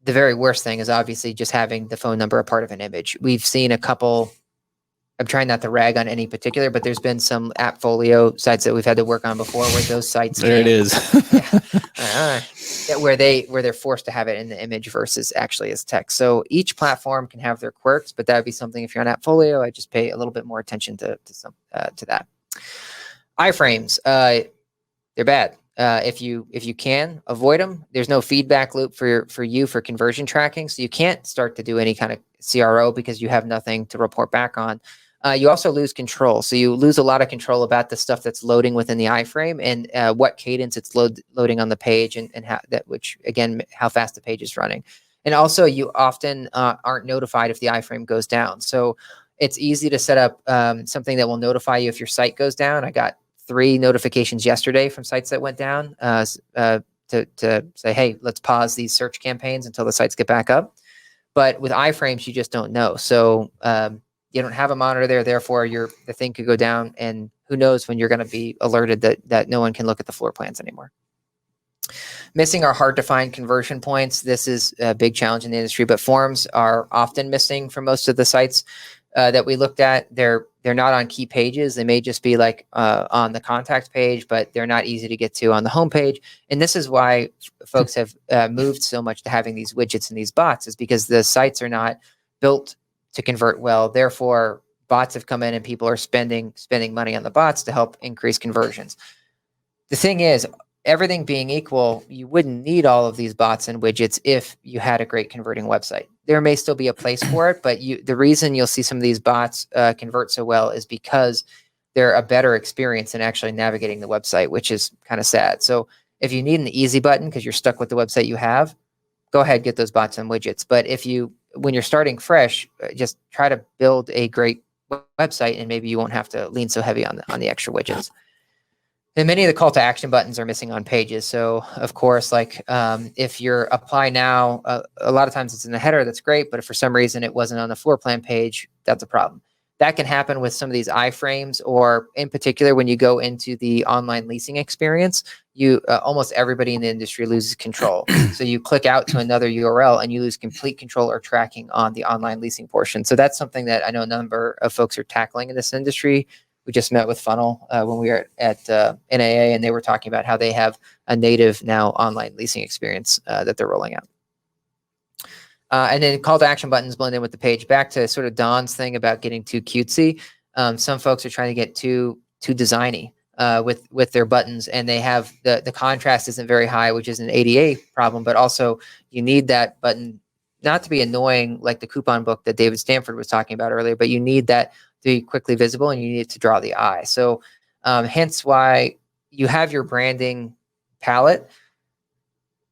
[SPEAKER 1] the very worst thing is obviously just having the phone number a part of an image. We've seen a couple. I'm trying not to rag on any particular, but there's been some AppFolio sites that we've had to work on before where those sites
[SPEAKER 2] there it is.
[SPEAKER 1] where they're forced to have it in the image versus actually as text. So each platform can have their quirks, but that would be something if you're on AppFolio, I just pay a little bit more attention to that. Iframes, they're bad. If you can avoid them, there's no feedback loop for conversion tracking, so you can't start to do any kind of CRO because you have nothing to report back on. You also lose control. So you lose a lot of control about the stuff that's loading within the iframe and what cadence it's loading on the page and how fast the page is running. And also you often aren't notified if the iframe goes down. So it's easy to set up something that will notify you if your site goes down. I got 3 notifications yesterday from sites that went down to say, hey, let's pause these search campaigns until the sites get back up. But with iframes, you just don't know. So you don't have a monitor there. Therefore, the thing could go down, and who knows when you're going to be alerted that no one can look at the floor plans anymore. Missing are hard to find conversion points. This is a big challenge in the industry, but forms are often missing for most of the sites that we looked at. They're not on key pages. They may just be like on the contact page, but they're not easy to get to on the home page. And this is why folks have moved so much to having these widgets and these bots, is because the sites are not built to convert well. Therefore, bots have come in and people are spending money on the bots to help increase conversions. The thing is, everything being equal, you wouldn't need all of these bots and widgets if you had a great converting website. There may still be a place for it, but the reason you'll see some of these bots convert so well is because they're a better experience in actually navigating the website, which is kind of sad. So if you need an easy button because you're stuck with the website you have, go ahead, get those bots and widgets. But when you're starting fresh, just try to build a great website, and maybe you won't have to lean so heavy on the extra widgets. And many of the call to action buttons are missing on pages. So of course, like if you're apply now, a lot of times it's in the header, that's great. But if for some reason it wasn't on the floor plan page, that's a problem. That can happen with some of these iframes, or in particular, when you go into the online leasing experience, almost everybody in the industry loses control. So you click out to another URL and you lose complete control or tracking on the online leasing portion. So that's something that I know a number of folks are tackling in this industry. We just met with Funnel when we were at NAA, and they were talking about how they have a native now online leasing experience that they're rolling out. And then call to action buttons blend in with the page. Back to sort of Don's thing about getting too cutesy. Some folks are trying to get too designy with their buttons, and they have the contrast isn't very high, which is an ADA problem, but also you need that button not to be annoying like the coupon book that David Stanford was talking about earlier, but you need that to be quickly visible, and you need it to draw the eye. So hence why you have your branding palette.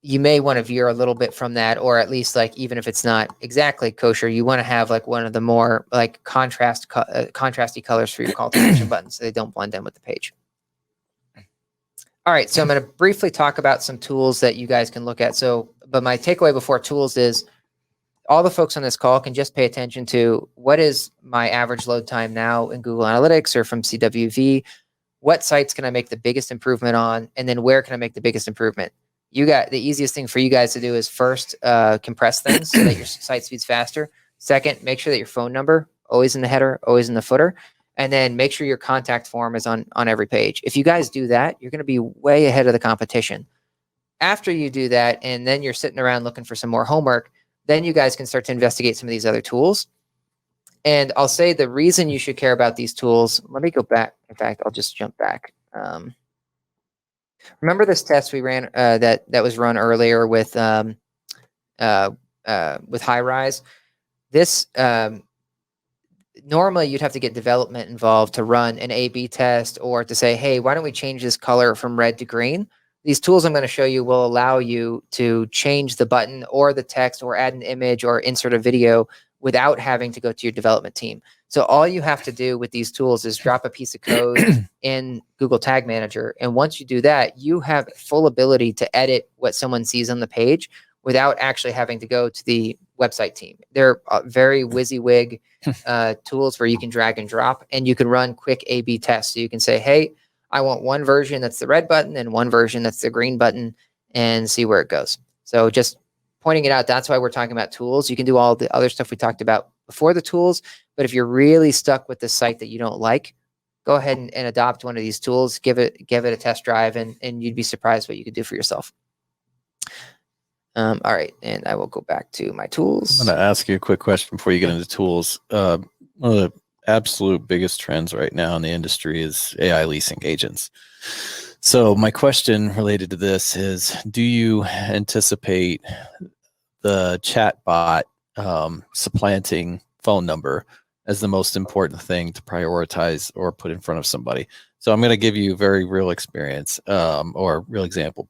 [SPEAKER 1] You may want to veer a little bit from that, or at least like, even if it's not exactly kosher, you want to have like one of the more like contrasty colors for your call to action buttons, so they don't blend in with the page. All right, so I'm going to briefly talk about some tools that you guys can look at. But my takeaway before tools is all the folks on this call can just pay attention to what is my average load time now in Google Analytics or from CWV. What sites can I make the biggest improvement on? And then where can I make the biggest improvement? The easiest thing for you guys to do is first compress things so that your site speed's faster. Second, make sure that your phone number always in the header, always in the footer. And then make sure your contact form is on every page. If you guys do that, you're going to be way ahead of the competition. After you do that, and then you're sitting around looking for some more homework, then you guys can start to investigate some of these other tools. And I'll say the reason you should care about these tools, let me go back. In fact, I'll just jump back. Remember this test we ran that was run earlier with Highrise? This normally you'd have to get development involved to run an A/B test or to say, hey, why don't we change this color from red to green? These tools I'm going to show you will allow you to change the button or the text or add an image or insert a video without having to go to your development team. So all you have to do with these tools is drop a piece of code in Google Tag Manager. And once you do that, you have full ability to edit what someone sees on the page without actually having to go to the website team. They're very WYSIWYG tools where you can drag and drop, and you can run quick A/B tests. So you can say, hey, I want one version that's the red button and one version that's the green button, and see where it goes. So just pointing it out, that's why we're talking about tools. You can do all the other stuff we talked about before the tools, but if you're really stuck with the site that you don't like, go ahead and adopt one of these tools, give it a test drive, and you'd be surprised what you could do for yourself. All right, and I will go back to my tools.
[SPEAKER 2] I'm going to ask you a quick question before you get into tools. One of the absolute biggest trends right now in the industry is AI leasing agents. So my question related to this is, do you anticipate the chat bot supplanting phone number as the most important thing to prioritize or put in front of somebody? So I'm going to give you a very real experience or real example,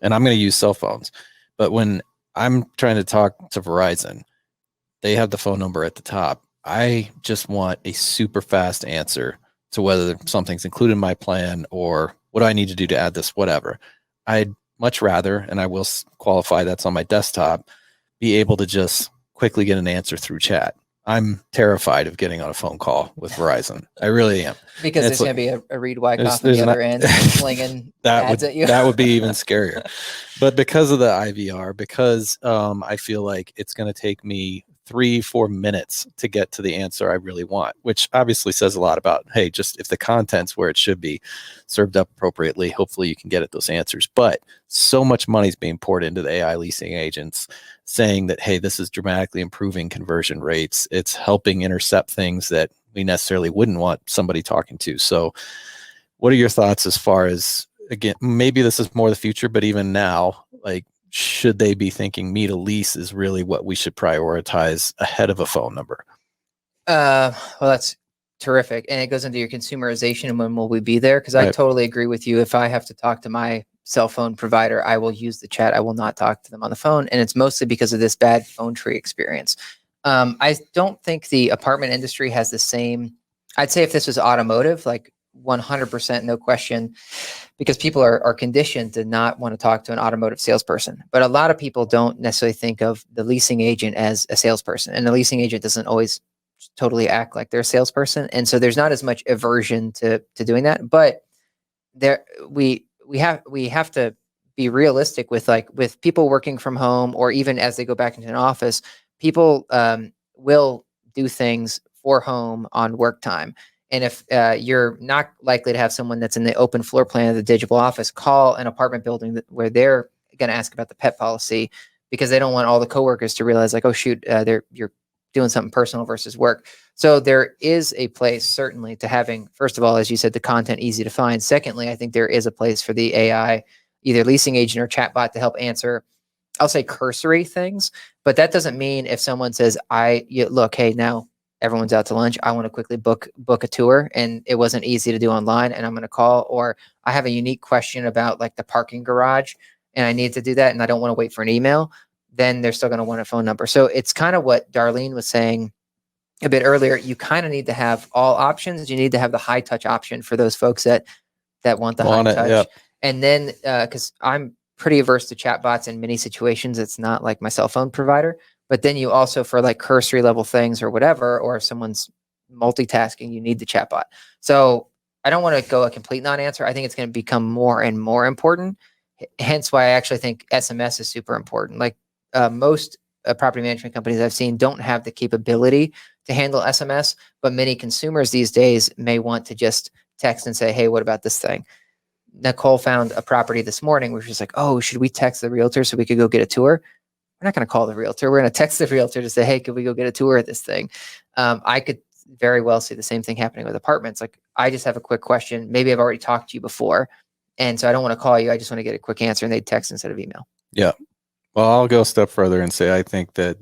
[SPEAKER 2] and I'm going to use cell phones. But when I'm trying to talk to Verizon, they have the phone number at the top. I just want a super fast answer to whether something's included in my plan or what do I need to do to add this, whatever. I'd much rather, and I will qualify that's on my desktop, be able to just quickly get an answer through chat. I'm terrified of getting on a phone call with Verizon. I really am.
[SPEAKER 1] Because there's going to be a Reed Wyckoff on the other end slinging ads at you.
[SPEAKER 2] That would be even scarier. But because of the IVR, because I feel like it's going to take me 3-4 minutes to get to the answer I really want, which obviously says a lot about, hey, just if the content's where it should be served up appropriately, hopefully you can get at those answers. But so much money is being poured into the AI leasing agents saying that, hey, this is dramatically improving conversion rates. It's helping intercept things that we necessarily wouldn't want somebody talking to. So what are your thoughts as far as, again, maybe this is more the future, but even now, like, should they be thinking me to lease is really what we should prioritize ahead of a phone number?
[SPEAKER 1] Well, that's terrific. And it goes into your consumerization and when will we be there? Because I totally agree with you. If I have to talk to my cell phone provider, I will use the chat. I will not talk to them on the phone. And it's mostly because of this bad phone tree experience. I don't think the apartment industry has the same. I'd say if this was automotive, like 100%, no question, because people are conditioned to not want to talk to an automotive salesperson. But a lot of people don't necessarily think of the leasing agent as a salesperson, and the leasing agent doesn't always totally act like they're a salesperson. And so there's not as much aversion to doing that. But we have to be realistic with people working from home, or even as they go back into an office, people will do things for home on work time. And if you're not likely to have someone that's in the open floor plan of the Digible office, call an apartment building where they're going to ask about the pet policy, because they don't want all the coworkers to realize, like, oh shoot, you're doing something personal versus work. So there is a place certainly to having, first of all, as you said, the content easy to find. Secondly, I think there is a place for the AI, either leasing agent or chatbot, to help answer, I'll say, cursory things. But that doesn't mean if someone says, look, hey, now everyone's out to lunch, I want to quickly book a tour, and it wasn't easy to do online, and I'm going to call, or I have a unique question about like the parking garage and I need to do that, and I don't want to wait for an email, then they're still going to want a phone number. So it's kind of what Darlene was saying a bit earlier. You kind of need to have all options. You need to have the high touch option for those folks that want the high touch. Yep. And then, because I'm pretty averse to chatbots in many situations, it's not like my cell phone provider. But then you also, for like cursory level things or whatever, or if someone's multitasking, you need the chatbot. So I don't want to go a complete non-answer. I think it's going to become more and more important. Hence why I actually think SMS is super important. Like most property management companies I've seen don't have the capability to handle SMS, but many consumers these days may want to just text and say, hey, what about this thing? Nicole found a property this morning where she's like, oh, should we text the realtor so we could go get a tour? We're not going to call the realtor. We're going to text the realtor to say, hey, could we go get a tour of this thing? I could very well see the same thing happening with apartments. Like, I just have a quick question. Maybe I've already talked to you before, and so I don't want to call you. I just want to get a quick answer, and they text instead of email.
[SPEAKER 2] Yeah. Well, I'll go a step further and say I think that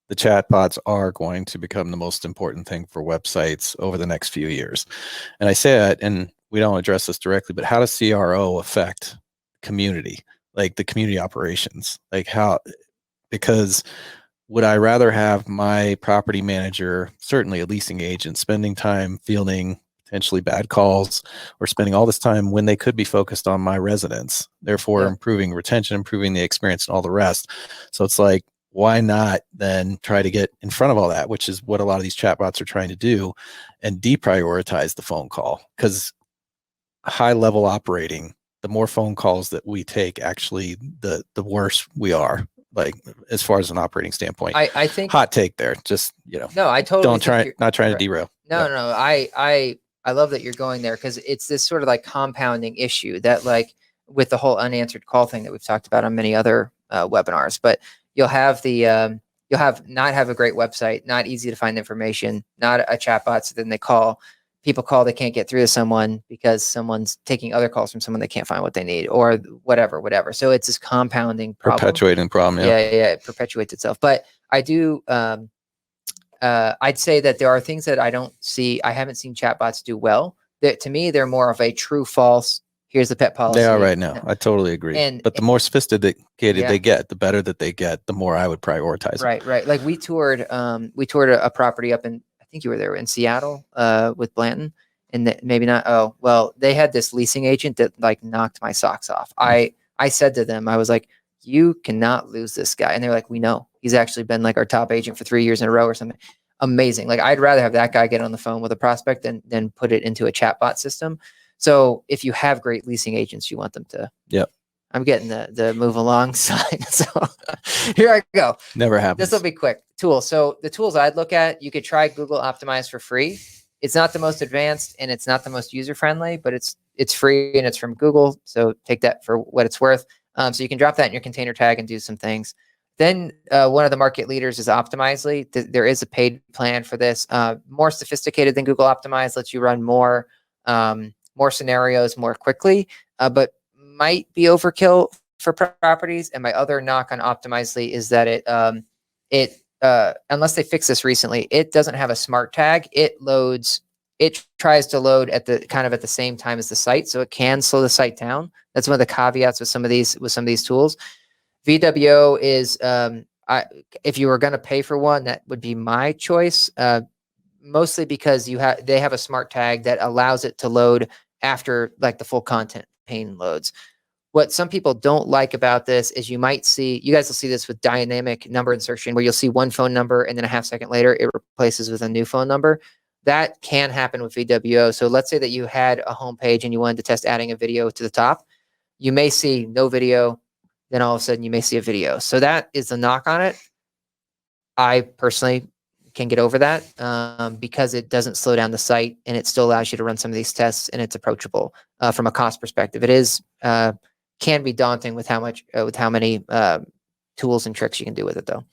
[SPEAKER 2] the chatbots are going to become the most important thing for websites over the next few years. And I say that, and we don't address this directly, but how does CRO affect community, like the community operations? Like how, because would I rather have my property manager, certainly a leasing agent, spending time fielding potentially bad calls or spending all this time when they could be focused on my residents, therefore improving retention, improving the experience and all the rest? So it's like, why not then try to get in front of all that, which is what a lot of these chatbots are trying to do, and deprioritize the phone call? Because high level operating, the more phone calls that we take, actually, the worse we are. Like, as far as an operating standpoint,
[SPEAKER 1] I think
[SPEAKER 2] hot take there. Just,
[SPEAKER 1] no, I totally
[SPEAKER 2] don't try, not trying to derail.
[SPEAKER 1] No, no, I love that you're going there, because it's this sort of like compounding issue that, like, with the whole unanswered call thing that we've talked about on many other webinars. But you'll have not have a great website, not easy to find information, not a chatbot. So then people call, they can't get through to someone because someone's taking other calls from someone they can't find what they need, or whatever. So it's this compounding problem.
[SPEAKER 2] Perpetuating problem.
[SPEAKER 1] Yeah, it perpetuates itself. But I do, I'd say that there are things that I haven't seen chatbots do well. That, to me, they're more of a true false. Here's the pet policy.
[SPEAKER 2] They are right now. I totally agree. But the more sophisticated they get, the better that they get, the more I would prioritize them.
[SPEAKER 1] Right. Like, we toured a property up in, I think you were there, in Seattle, with Blanton, and maybe not. Oh, well, they had this leasing agent that, like, knocked my socks off. I said to them, I was like, you cannot lose this guy. And they're like, we know. He's actually been, like, our top agent for 3 years in a row or something. Amazing. Like, I'd rather have that guy get on the phone with a prospect than put it into a chatbot system. So if you have great leasing agents, you want them to.
[SPEAKER 2] Yep.
[SPEAKER 1] I'm getting the move along sign. So here I go.
[SPEAKER 2] Never happens.
[SPEAKER 1] This will be quick. Tools. So the tools I'd look at, you could try Google Optimize for free. It's not the most advanced and it's not the most user-friendly, but it's free and it's from Google. So take that for what it's worth. So you can drop that in your container tag and do some things. Then one of the market leaders is Optimizely. There is a paid plan for this. More sophisticated than Google Optimize, lets you run more scenarios more quickly, but might be overkill for properties. And my other knock on Optimizely is that unless they fixed this recently, it doesn't have a smart tag. It tries to load at the same time as the site, so it can slow the site down. That's one of the caveats with some of these tools. VWO is, if you were going to pay for one, that would be my choice. Mostly because they have a smart tag that allows it to load after, like, the full content pane loads. What some people don't like about this is you guys will see this with dynamic number insertion, where you'll see one phone number and then a half second later it replaces with a new phone number. That can happen with VWO. So let's say that you had a home page and you wanted to test adding a video to the top. You may see no video, then all of a sudden you may see a video. So that is the knock on it. I personally can get over that because it doesn't slow down the site and it still allows you to run some of these tests, and it's approachable from a cost perspective. It is can be daunting with how many tools and tricks you can do with it, though.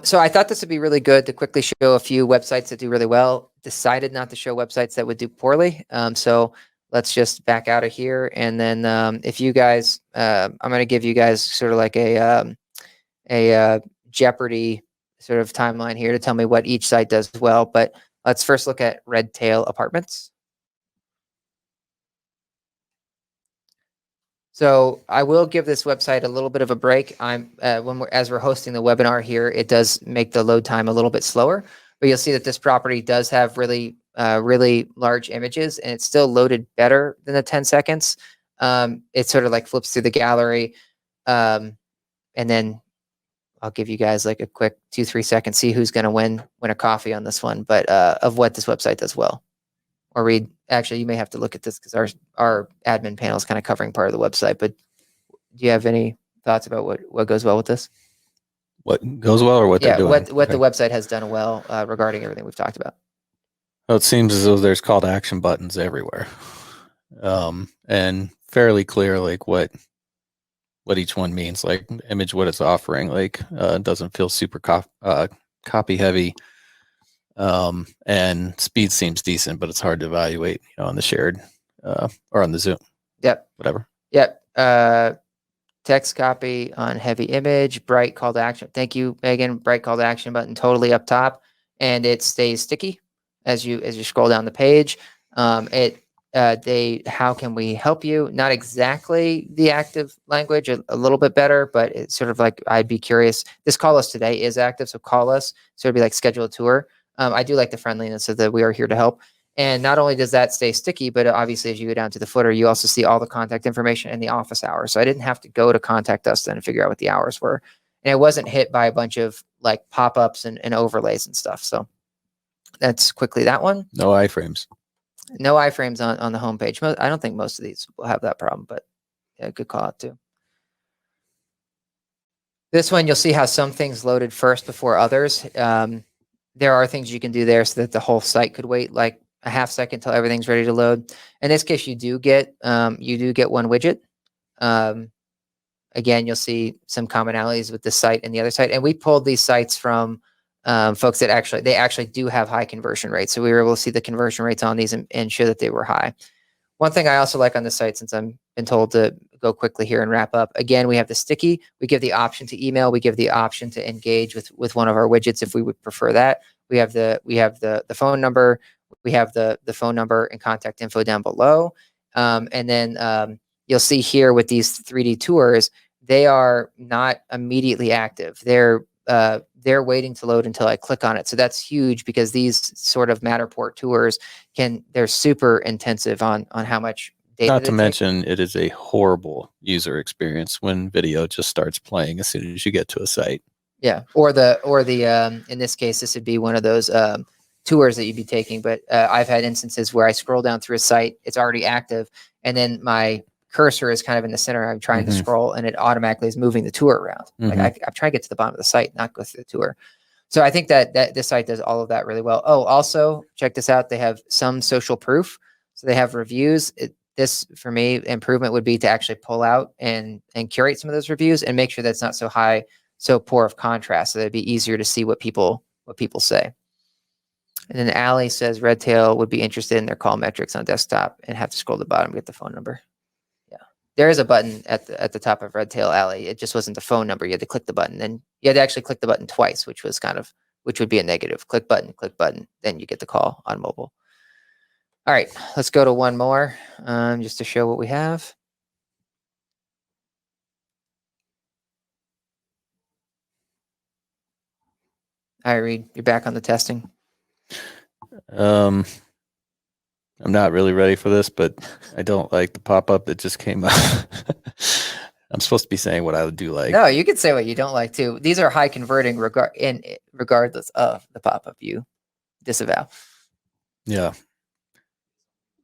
[SPEAKER 1] So I thought this would be really good to quickly show a few websites that do really well. Decided not to show websites that would do poorly. So let's just back out of here, and then if you guys, I'm going to give you guys sort of like a Jeopardy sort of timeline here to tell me what each site does well. But let's first look at Red Tail Apartments. So I will give this website a little bit of a break. As we're hosting the webinar here, it does make the load time a little bit slower, but you'll see that this property does have really large images, and it's still loaded better than the 10 seconds. It sort of like flips through the gallery. And then I'll give you guys like a quick 2-3 seconds, see who's going to win a coffee on this one, but of what this website does well. Or actually, you may have to look at this because our admin panel is kind of covering part of the website, but do you have any thoughts about what goes well with this?
[SPEAKER 2] What goes well or what they're doing?
[SPEAKER 1] What the website has done well regarding everything we've talked about.
[SPEAKER 2] Well, it seems as though there's call to action buttons everywhere, and fairly clear like what each one means. Like image, what it's offering. Like doesn't feel super copy heavy, and speed seems decent, but it's hard to evaluate, on the shared or on the Zoom.
[SPEAKER 1] Yep.
[SPEAKER 2] Whatever.
[SPEAKER 1] Yep. Text copy on heavy image, bright call to action. Thank you, Megan. Bright call to action button totally up top, and it stays sticky as you scroll down the page. How can we help you? Not exactly the active language, a little bit better, but it's sort of like, I'd be curious. This call us today is active, so call us. So it'd be like schedule a tour. I do like the friendliness of that we are here to help. And not only does that stay sticky, but obviously as you go down to the footer, you also see all the contact information and the office hours. So I didn't have to go to contact us then and figure out what the hours were. And it wasn't hit by a bunch of like pop-ups and overlays and stuff. So that's quickly that one.
[SPEAKER 2] No iframes.
[SPEAKER 1] No iframes on the homepage. I don't think most of these will have that problem, but yeah, good call out too. This one, you'll see how some things loaded first before others. There are things you can do there so that the whole site could wait like a half second till everything's ready to load. In this case, you do get one widget. Again, you'll see some commonalities with this site and the other site. And we pulled these sites from folks that actually do have high conversion rates. So we were able to see the conversion rates on these and show that they were high. One thing I also like on the site, since I'm been told to go quickly here and wrap up, again, we have the sticky. We give the option to email. We give the option to engage with one of our widgets if we would prefer that. We have the phone number. We have the phone number and contact info down below. And then you'll see here with these 3D tours, they are not immediately active. They're waiting to load until I click on it. So that's huge because these sort of Matterport tours they're super intensive on how much data.
[SPEAKER 2] Not to mention, it is a horrible user experience when video just starts playing as soon as you get to a site.
[SPEAKER 1] Yeah, or the in this case, this would be one of those tours that you'd be taking. But I've had instances where I scroll down through a site, it's already active, and then my cursor is kind of in the center. I'm trying to scroll, and it automatically is moving the tour around. Like I'm trying to get to the bottom of the site, not go through the tour. So I think that this site does all of that really well. Oh, also check this out. They have some social proof. So they have reviews. This, for me, improvement would be to actually pull out and curate some of those reviews and make sure that's not so poor of contrast. So that'd be easier to see what people say. And then Allie says Redtail would be interested in their call metrics on desktop and have to scroll to the bottom to get the phone number. Yeah, there is a button at the top of Redtail, Allie. It just wasn't the phone number. You had to click the button, and you had to actually click the button twice, which would be a negative. Click button, then you get the call on mobile. All right, let's go to one more just to show what we have. All right, Reed, you're back on the testing.
[SPEAKER 2] I'm not really ready for this, but I don't like the pop-up that just came up. I'm supposed to be saying what I would do like.
[SPEAKER 1] No, you could say what you don't like too. These are high converting regardless of the pop-up you disavow.
[SPEAKER 2] Yeah.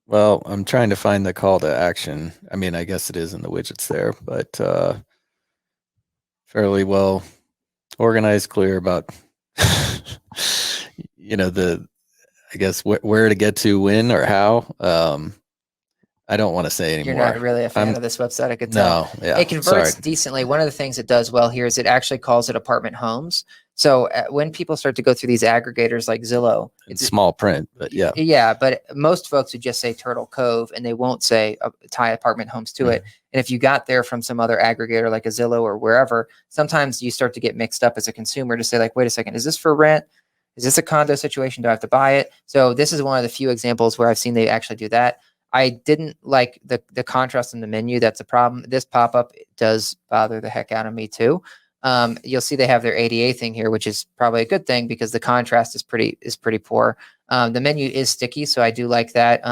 [SPEAKER 2] Well, I'm trying to find the call to action. I mean, I guess it is in the widgets there, but fairly well organized, clear about I guess where to get to, when, or how. I don't want to say anymore.
[SPEAKER 1] You're not really a fan of this website, I could tell.
[SPEAKER 2] No, yeah.
[SPEAKER 1] It converts decently. One of the things it does well here is it actually calls it apartment homes. So when people start to go through these aggregators like Zillow,
[SPEAKER 2] it's small print, but yeah.
[SPEAKER 1] Yeah, but most folks would just say Turtle Cove and they won't say tie apartment homes to it. And if you got there from some other aggregator like a Zillow or wherever, sometimes you start to get mixed up as a consumer to say like, wait a second, is this for rent? Is this a condo situation? Do I have to buy it? So this is one of the few examples where I've seen they actually do that. I didn't like the contrast in the menu. That's a problem. This pop-up does bother the heck out of me too. You'll see they have their ADA thing here, which is probably a good thing because the contrast is pretty poor. The menu is sticky, so I do like that.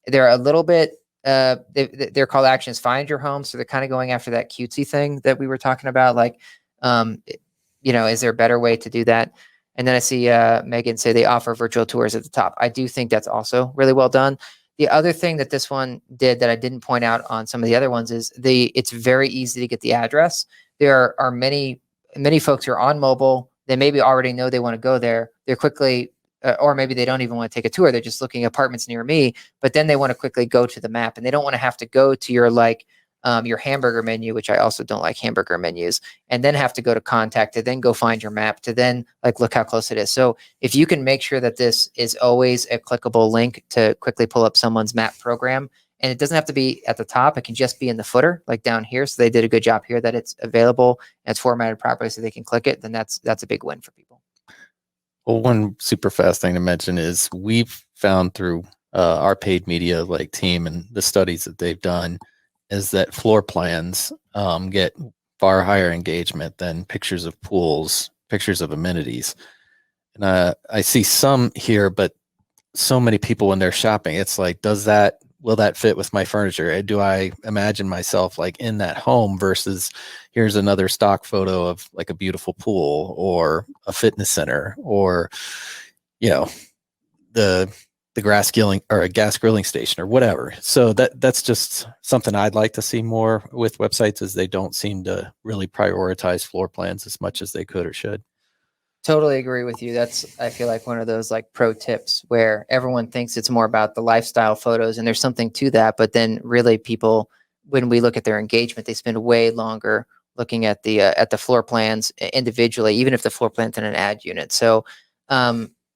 [SPEAKER 1] They're a little bit, their call to action is find your home. So they're kind of going after that cutesy thing that we were talking about. Like, is there a better way to do that? And then I see Megan say they offer virtual tours at the top. I do think that's also really well done. The other thing that this one did that I didn't point out on some of the other ones is it's very easy to get the address. There are many many folks are on mobile. They maybe already know they want to go there. They're quickly, or maybe they don't even want to take a tour. They're just looking at apartments near me, but then they want to quickly go to the map, and they don't want to have to go to your hamburger menu, which I also don't like hamburger menus, and then have to go to contact to then go find your map to then look how close it is. So if you can make sure that this is always a clickable link to quickly pull up someone's map program, and it doesn't have to be at the top, it can just be in the footer, like down here. So they did a good job here that it's available and it's formatted properly so they can click it. Then that's a big win for people.
[SPEAKER 2] Well, one super fast thing to mention is we've found through our paid media team and the studies that they've done is that floor plans get far higher engagement than pictures of pools, pictures of amenities. And I see some here, but so many people when they're shopping, it's like, will that fit with my furniture? Do I imagine myself in that home versus here's another stock photo of a beautiful pool or a fitness center or, the gas grilling station or whatever. So that's just something I'd like to see more with websites, is they don't seem to really prioritize floor plans as much as they could or should.
[SPEAKER 1] Totally agree with you. That's, I feel like, one of those pro tips where everyone thinks it's more about the lifestyle photos, and there's something to that. But then really people, when we look at their engagement, they spend way longer looking at the floor plans individually, even if the floor plan's in an ad unit. So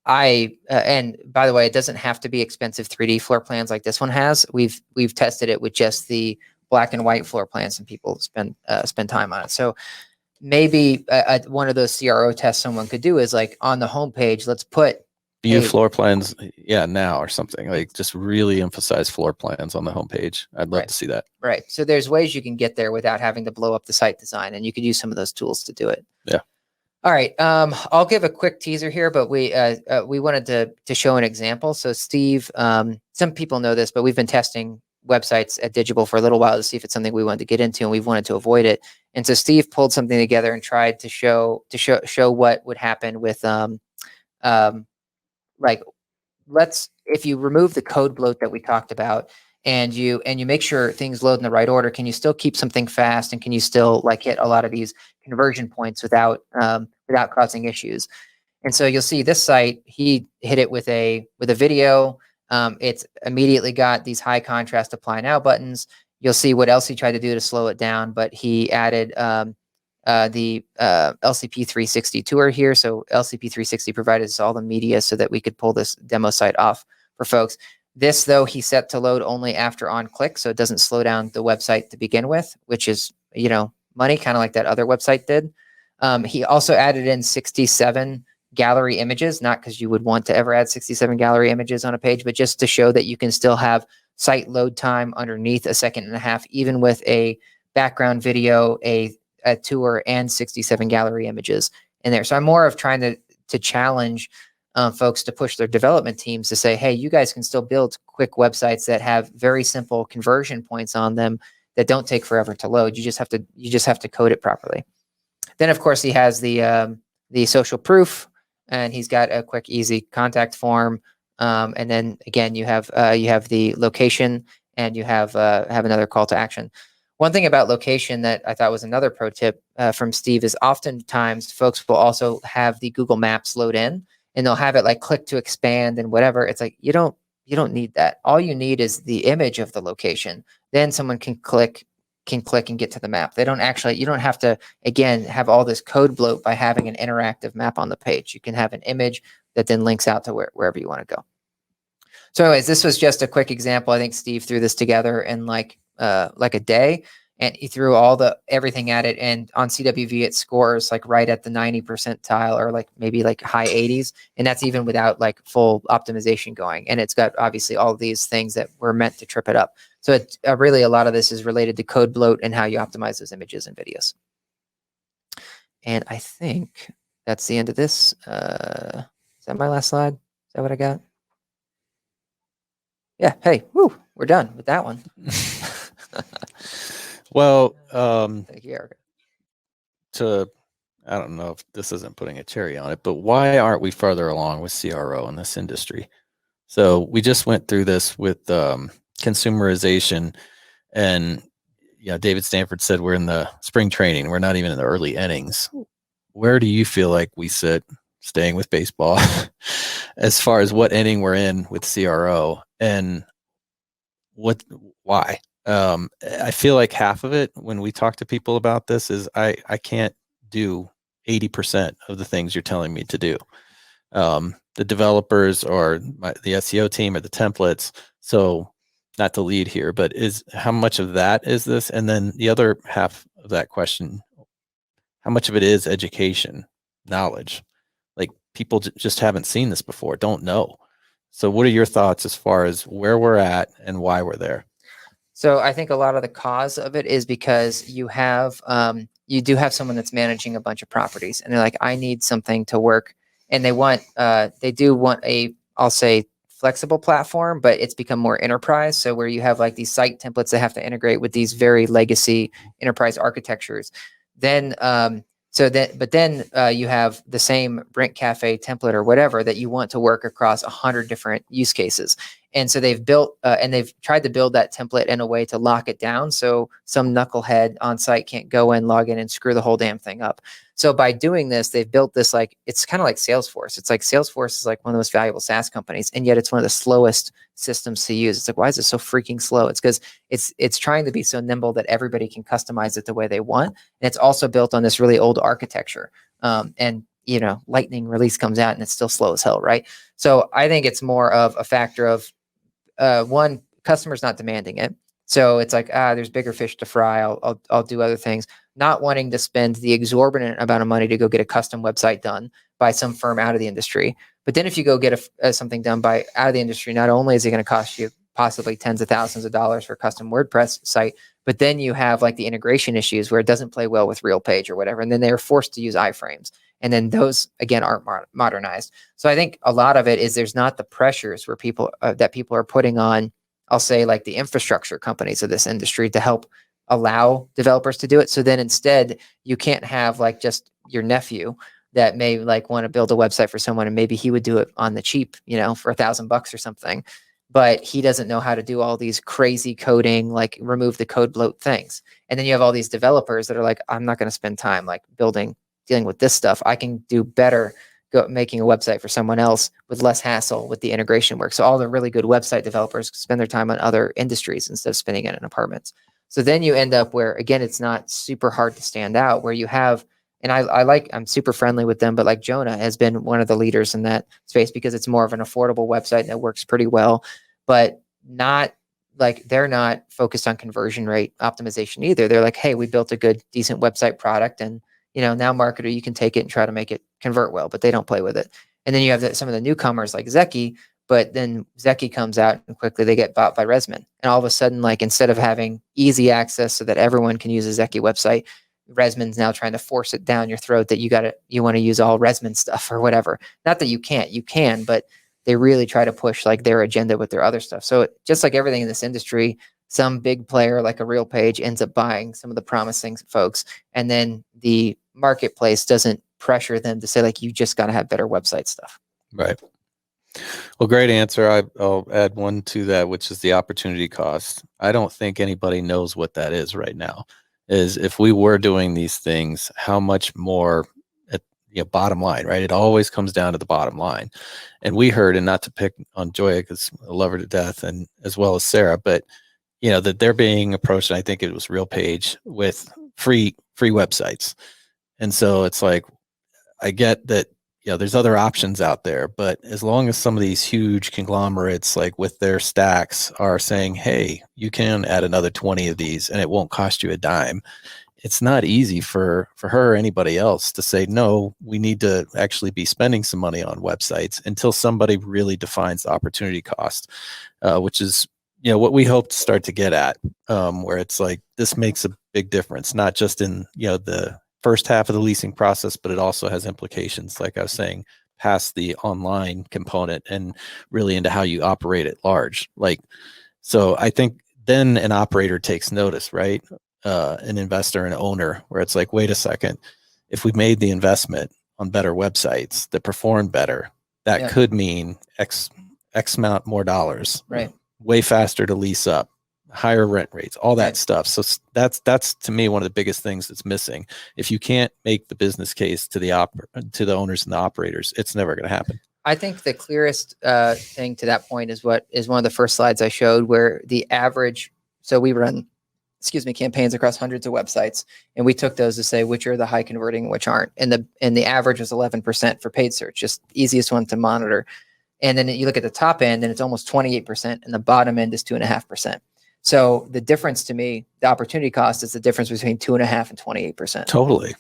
[SPEAKER 1] and by the way, it doesn't have to be expensive 3D floor plans like this one has. We've tested it with just the black and white floor plans, and people spend time on it. So maybe one of those CRO tests someone could do is on the homepage, let's put
[SPEAKER 2] view floor plans now or something, just really emphasize floor plans on the homepage. I'd love to see that.
[SPEAKER 1] Right. So there's ways you can get there without having to blow up the site design, and you could use some of those tools to do it.
[SPEAKER 2] Yeah.
[SPEAKER 1] All right. I'll give a quick teaser here, but we wanted to show an example. So Steve, some people know this, but we've been testing websites at Digible for a little while to see if it's something we wanted to get into, and we've wanted to avoid it. And so Steve pulled something together and tried to show what would happen with if you remove the code bloat that we talked about, and you make sure things load in the right order, can you still keep something fast, and can you still hit a lot of these conversion points without causing issues? And so you'll see this site, he hit it with a video. It's immediately got these high contrast apply now buttons. You'll see what else he tried to do to slow it down, but he added the LCP 360 tour here. So LCP 360 provided us all the media so that we could pull this demo site off for folks. This, though, he set to load only after on click, so it doesn't slow down the website to begin with, which is, money, kind of like that other website did. He also added in 67 gallery images, not because you would want to ever add 67 gallery images on a page, but just to show that you can still have site load time underneath 1.5 seconds, even with a background video, a tour, and 67 gallery images in there. So I'm more of trying to challenge folks to push their development teams to say, hey, you guys can still build quick websites that have very simple conversion points on them that don't take forever to load. You just have to code it properly. Then, of course, he has the social proof, and he's got a quick, easy contact form. And then again, you have the location, and you have another call to action. One thing about location that I thought was another pro tip from Steve is oftentimes folks will also have the Google Maps load in, and they'll have it click to expand and whatever. It's you don't need that. All you need is the image of the location. Then someone can click and get to the map. You don't have to, again, have all this code bloat by having an interactive map on the page. You can have an image that then links out to wherever you want to go. So anyways, this was just a quick example. I think Steve threw this together in a day, and he threw everything at it. And on CWV, it scores right at the 90 percentile, or maybe high 80s. And that's even without full optimization going. And it's got obviously all of these things that were meant to trip it up. So it really, a lot of this is related to code bloat and how you optimize those images and videos. And I think that's the end of this. Is that my last slide? Is that what I got? Yeah. Hey, woo, we're done with that one.
[SPEAKER 2] Well,
[SPEAKER 1] thank you, Erica.
[SPEAKER 2] I don't know if this isn't putting a cherry on it, but why aren't we further along with CRO in this industry? So we just went through this with consumerization, and David Stanford said we're in the spring training. We're not even in the early innings. where do you feel like we sit, staying with baseball, as far as what inning we're in with CRO and why? I feel like half of it when we talk to people about this is I can't do 80% of the things you're telling me to do. The developers or the SEO team or the templates. So not to lead here, but how much of that is this? And then the other half of that question, how much of it is education, knowledge? Like people just haven't seen this before, don't know. So what are your thoughts as far as where we're at and why we're there?
[SPEAKER 1] So I think a lot of the cause of it is because you do have someone that's managing a bunch of properties, and they're like, I need something to work, and they do want I'll say flexible platform, but it's become more enterprise. So where you have like these site templates that have to integrate with these very legacy enterprise architectures, then you have the same Brent Cafe template or whatever that you want to work across 100 different use cases. And so they've built and they've tried to build that template in a way to lock it down so some knucklehead on site can't go in, log in, and screw the whole damn thing up. So by doing this, they've built this it's kind of like Salesforce. It's like Salesforce is like one of the most valuable SaaS companies, and yet it's one of the slowest systems to use. It's like, why is it so freaking slow? It's because it's trying to be so nimble that everybody can customize it the way they want. And it's also built on this really old architecture. And Lightning release comes out and it's still slow as hell, right? So I think it's more of a factor of one, customers not demanding it. So it's like, there's bigger fish to fry. I'll do other things. Not wanting to spend the exorbitant amount of money to go get a custom website done by some firm out of the industry. But then if you go get something done by out of the industry, not only is it going to cost you possibly tens of thousands of dollars for a custom WordPress site, but then you have like the integration issues where it doesn't play well with RealPage or whatever. And then they're forced to use iframes. And then those, again, aren't modernized. So I think a lot of it is there's not the pressures where people are putting on, I'll say, like the infrastructure companies of this industry to help allow developers to do it. So then instead, you can't have like just your nephew that may like want to build a website for someone, and maybe he would do it on the cheap, for $1,000 or something. But he doesn't know how to do all these crazy coding, like remove the code bloat things. And then you have all these developers that are like, I'm not going to spend time like dealing with this stuff. I can do better making a website for someone else with less hassle with the integration work. So all the really good website developers spend their time on other industries instead of spending it in apartments. So then you end up where, again, it's not super hard to stand out, where you have, and I'm super friendly with them, but like Jonah has been one of the leaders in that space because it's more of an affordable website that works pretty well, but not like they're not focused on conversion rate optimization either. They're like, hey, we built a good, decent website product, and now marketer, you can take it and try to make it convert well, but they don't play with it. And then you have some of the newcomers like Zeki, but then Zeki comes out and quickly they get bought by Resman. And all of a sudden, like instead of having easy access so that everyone can use a Zeki website, Resman's now trying to force it down your throat that you want to use all Resman stuff or whatever. Not that you can, but they really try to push like their agenda with their other stuff. So just like everything in this industry, some big player like a RealPage ends up buying some of the promising folks, and then the marketplace doesn't pressure them to say like, you just got to have better website stuff.
[SPEAKER 2] Right. Well, great answer. I'll add one to that, which is the opportunity cost. I don't think anybody knows what that is right now. Is if we were doing these things, how much more at bottom line, right? It always comes down to the bottom line. And we heard, and not to pick on Joya because I love her to death, and as well as Sarah, but that they're being approached, and I think it was RealPage, with free websites. And so it's like, I get that, there's other options out there, but as long as some of these huge conglomerates, like with their stacks, are saying, hey, you can add another 20 of these and it won't cost you a dime, it's not easy for her or anybody else to say, no, we need to actually be spending some money on websites until somebody really defines the opportunity cost, which is, what we hope to start to get at, where it's like, this makes a big difference, not just in, the first half of the leasing process, but it also has implications, like I was saying, past the online component and really into how you operate at large. Like, so I think then an operator takes notice, right? An investor, an owner, where it's like, wait a second, if we made the investment on better websites that perform better, that could mean X amount more dollars,
[SPEAKER 1] right?
[SPEAKER 2] Way faster to lease up, higher rent rates, all that
[SPEAKER 1] Right.
[SPEAKER 2] stuff. So that's to me one of the biggest things that's missing. If you can't make the business case to the owners and the operators, it's never going to happen.
[SPEAKER 1] I think the clearest thing to that point is one of the first slides I showed, where the average. So we run, campaigns across hundreds of websites, and we took those to say which are the high converting and which aren't. And the average was 11% for paid search, just easiest one to monitor. And then you look at the top end, and it's almost 28%, and the bottom end is 2.5%. So the difference to me, the opportunity cost is the difference between 2.5% and 28%.
[SPEAKER 2] Totally.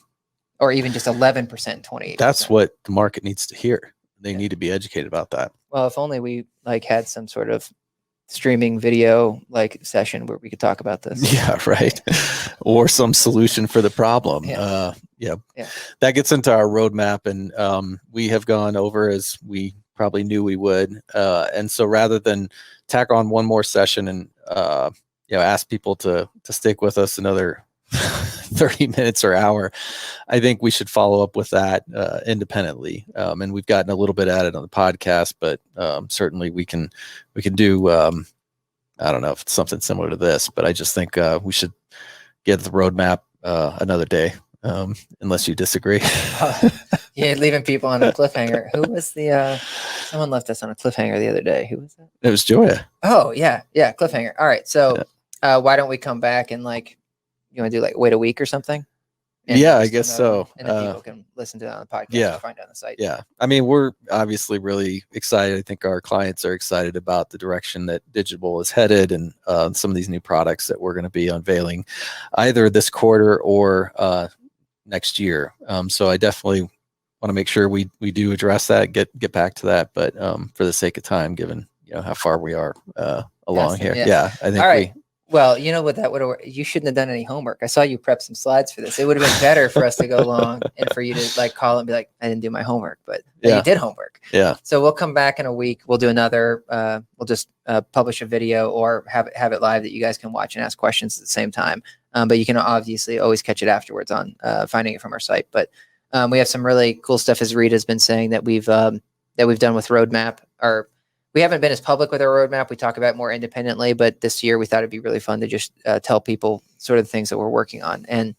[SPEAKER 1] Or even just 11% and 28%.
[SPEAKER 2] That's what the market needs to hear. They need to be educated about that.
[SPEAKER 1] Well, if only we had some sort of streaming video session where we could talk about this.
[SPEAKER 2] Yeah, right. Or some solution for the problem.
[SPEAKER 1] Yeah.
[SPEAKER 2] Yeah. That gets into our roadmap, and we have gone over as we probably knew we would. And so rather than tack on one more session and ask people to stick with us another 30 minutes or hour, I think we should follow up with that independently. And we've gotten a little bit at it on the podcast, but certainly we can do, I don't know if it's something similar to this, but I just think we should get the roadmap another day, unless you disagree.
[SPEAKER 1] Yeah, leaving people on a cliffhanger. Who was someone left us on a cliffhanger the other day. Who was that?
[SPEAKER 2] It was Joya.
[SPEAKER 1] Oh, yeah. Yeah, cliffhanger. All right. So why don't we come back and you want to do wait a week or something?
[SPEAKER 2] Yeah, I guess so.
[SPEAKER 1] And then people can listen to it on the podcast.
[SPEAKER 2] Yeah.
[SPEAKER 1] Or find it on the site.
[SPEAKER 2] Yeah. I mean, we're obviously really excited. I think our clients are excited about the direction that Digible is headed, and some of these new products that we're going to be unveiling either this quarter or next year. So I definitely want to make sure we do address that, get back to that. But for the sake of time, given how far we are along here. Yeah. I think
[SPEAKER 1] all right. Well, you know what that would have. You shouldn't have done any homework. I saw you prep some slides for this. It would have been better for us to go long and for you to call and be like, I didn't do my homework, but you did homework.
[SPEAKER 2] Yeah.
[SPEAKER 1] So we'll come back in a week. We'll do another. We'll just publish a video or have it live that you guys can watch and ask questions at the same time. But you can obviously always catch it afterwards on finding it from our site. But we have some really cool stuff, as Rita's been saying, that we've done with Roadmap. We haven't been as public with our roadmap. We talk about it more independently, but this year we thought it'd be really fun to just tell people sort of the things that we're working on. And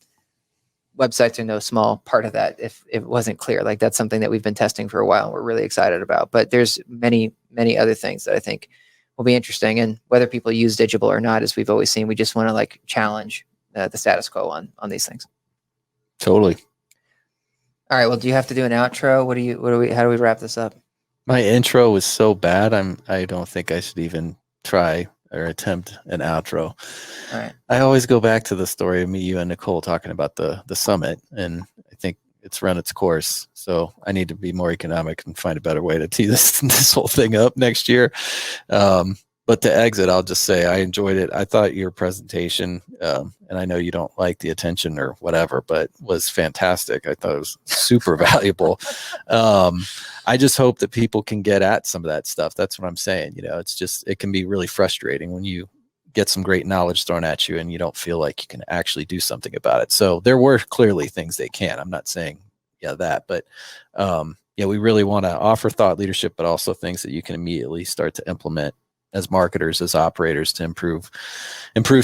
[SPEAKER 1] websites are no small part of that. If it wasn't clear, that's something that we've been testing for a while and we're really excited about. But there's many, many other things that I think will be interesting. And whether people use Digible or not, as we've always seen, we just want to challenge the status quo on these things.
[SPEAKER 2] Totally.
[SPEAKER 1] All right. Well, do you have to do an outro? How do we wrap this up?
[SPEAKER 2] My intro was so bad. I don't think I should even try or attempt an outro.
[SPEAKER 1] All right.
[SPEAKER 2] I always go back to the story of me, you, and Nicole talking about the summit, and I think it's run its course. So I need to be more economic and find a better way to tee this whole thing up next year. But to exit, I'll just say I enjoyed it. I thought your presentation, and I know you don't like the attention or whatever, but was fantastic. I thought it was super valuable. I just hope that people can get at some of that stuff. That's what I'm saying. It can be really frustrating when you get some great knowledge thrown at you and you don't feel like you can actually do something about it. So there were clearly things they can. I'm not saying that, but we really want to offer thought leadership, but also things that you can immediately start to implement as marketers, as operators, to improve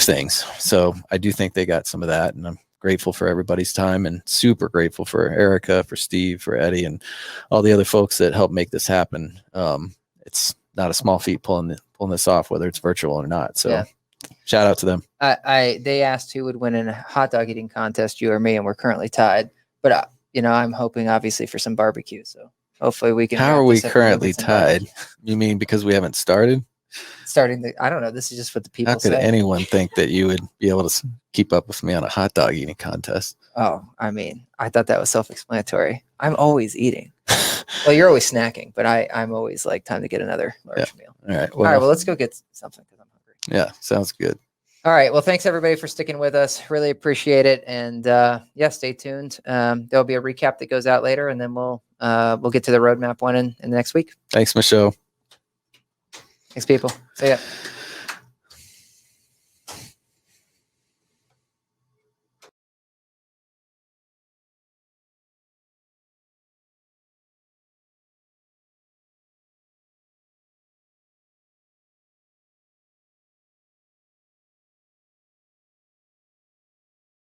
[SPEAKER 2] things. So I do think they got some of that, and I'm grateful for everybody's time, and super grateful for Erica, for Steve, for Eddie, and all the other folks that helped make this happen. It's not a small feat pulling this off, whether it's virtual or not. So shout out to them.
[SPEAKER 1] They asked who would win in a hot dog eating contest, you or me, and we're currently tied. But I'm hoping obviously for some barbecue. So hopefully we can.
[SPEAKER 2] How are we currently tied? You mean because we haven't started?
[SPEAKER 1] I don't know. This is just what the people say.
[SPEAKER 2] How could anyone think that you would be able to keep up with me on a hot dog eating contest?
[SPEAKER 1] Oh, I mean, I thought that was self-explanatory. I'm always eating. Well, you're always snacking, but I'm always time to get another large meal.
[SPEAKER 2] All right.
[SPEAKER 1] Well, let's go get something because I'm hungry.
[SPEAKER 2] Yeah, sounds good.
[SPEAKER 1] All right. Well, thanks everybody for sticking with us. Really appreciate it. And stay tuned. There'll be a recap that goes out later, and then we'll get to the roadmap one in the next week.
[SPEAKER 2] Thanks, Michelle.
[SPEAKER 1] Thanks, people. See ya.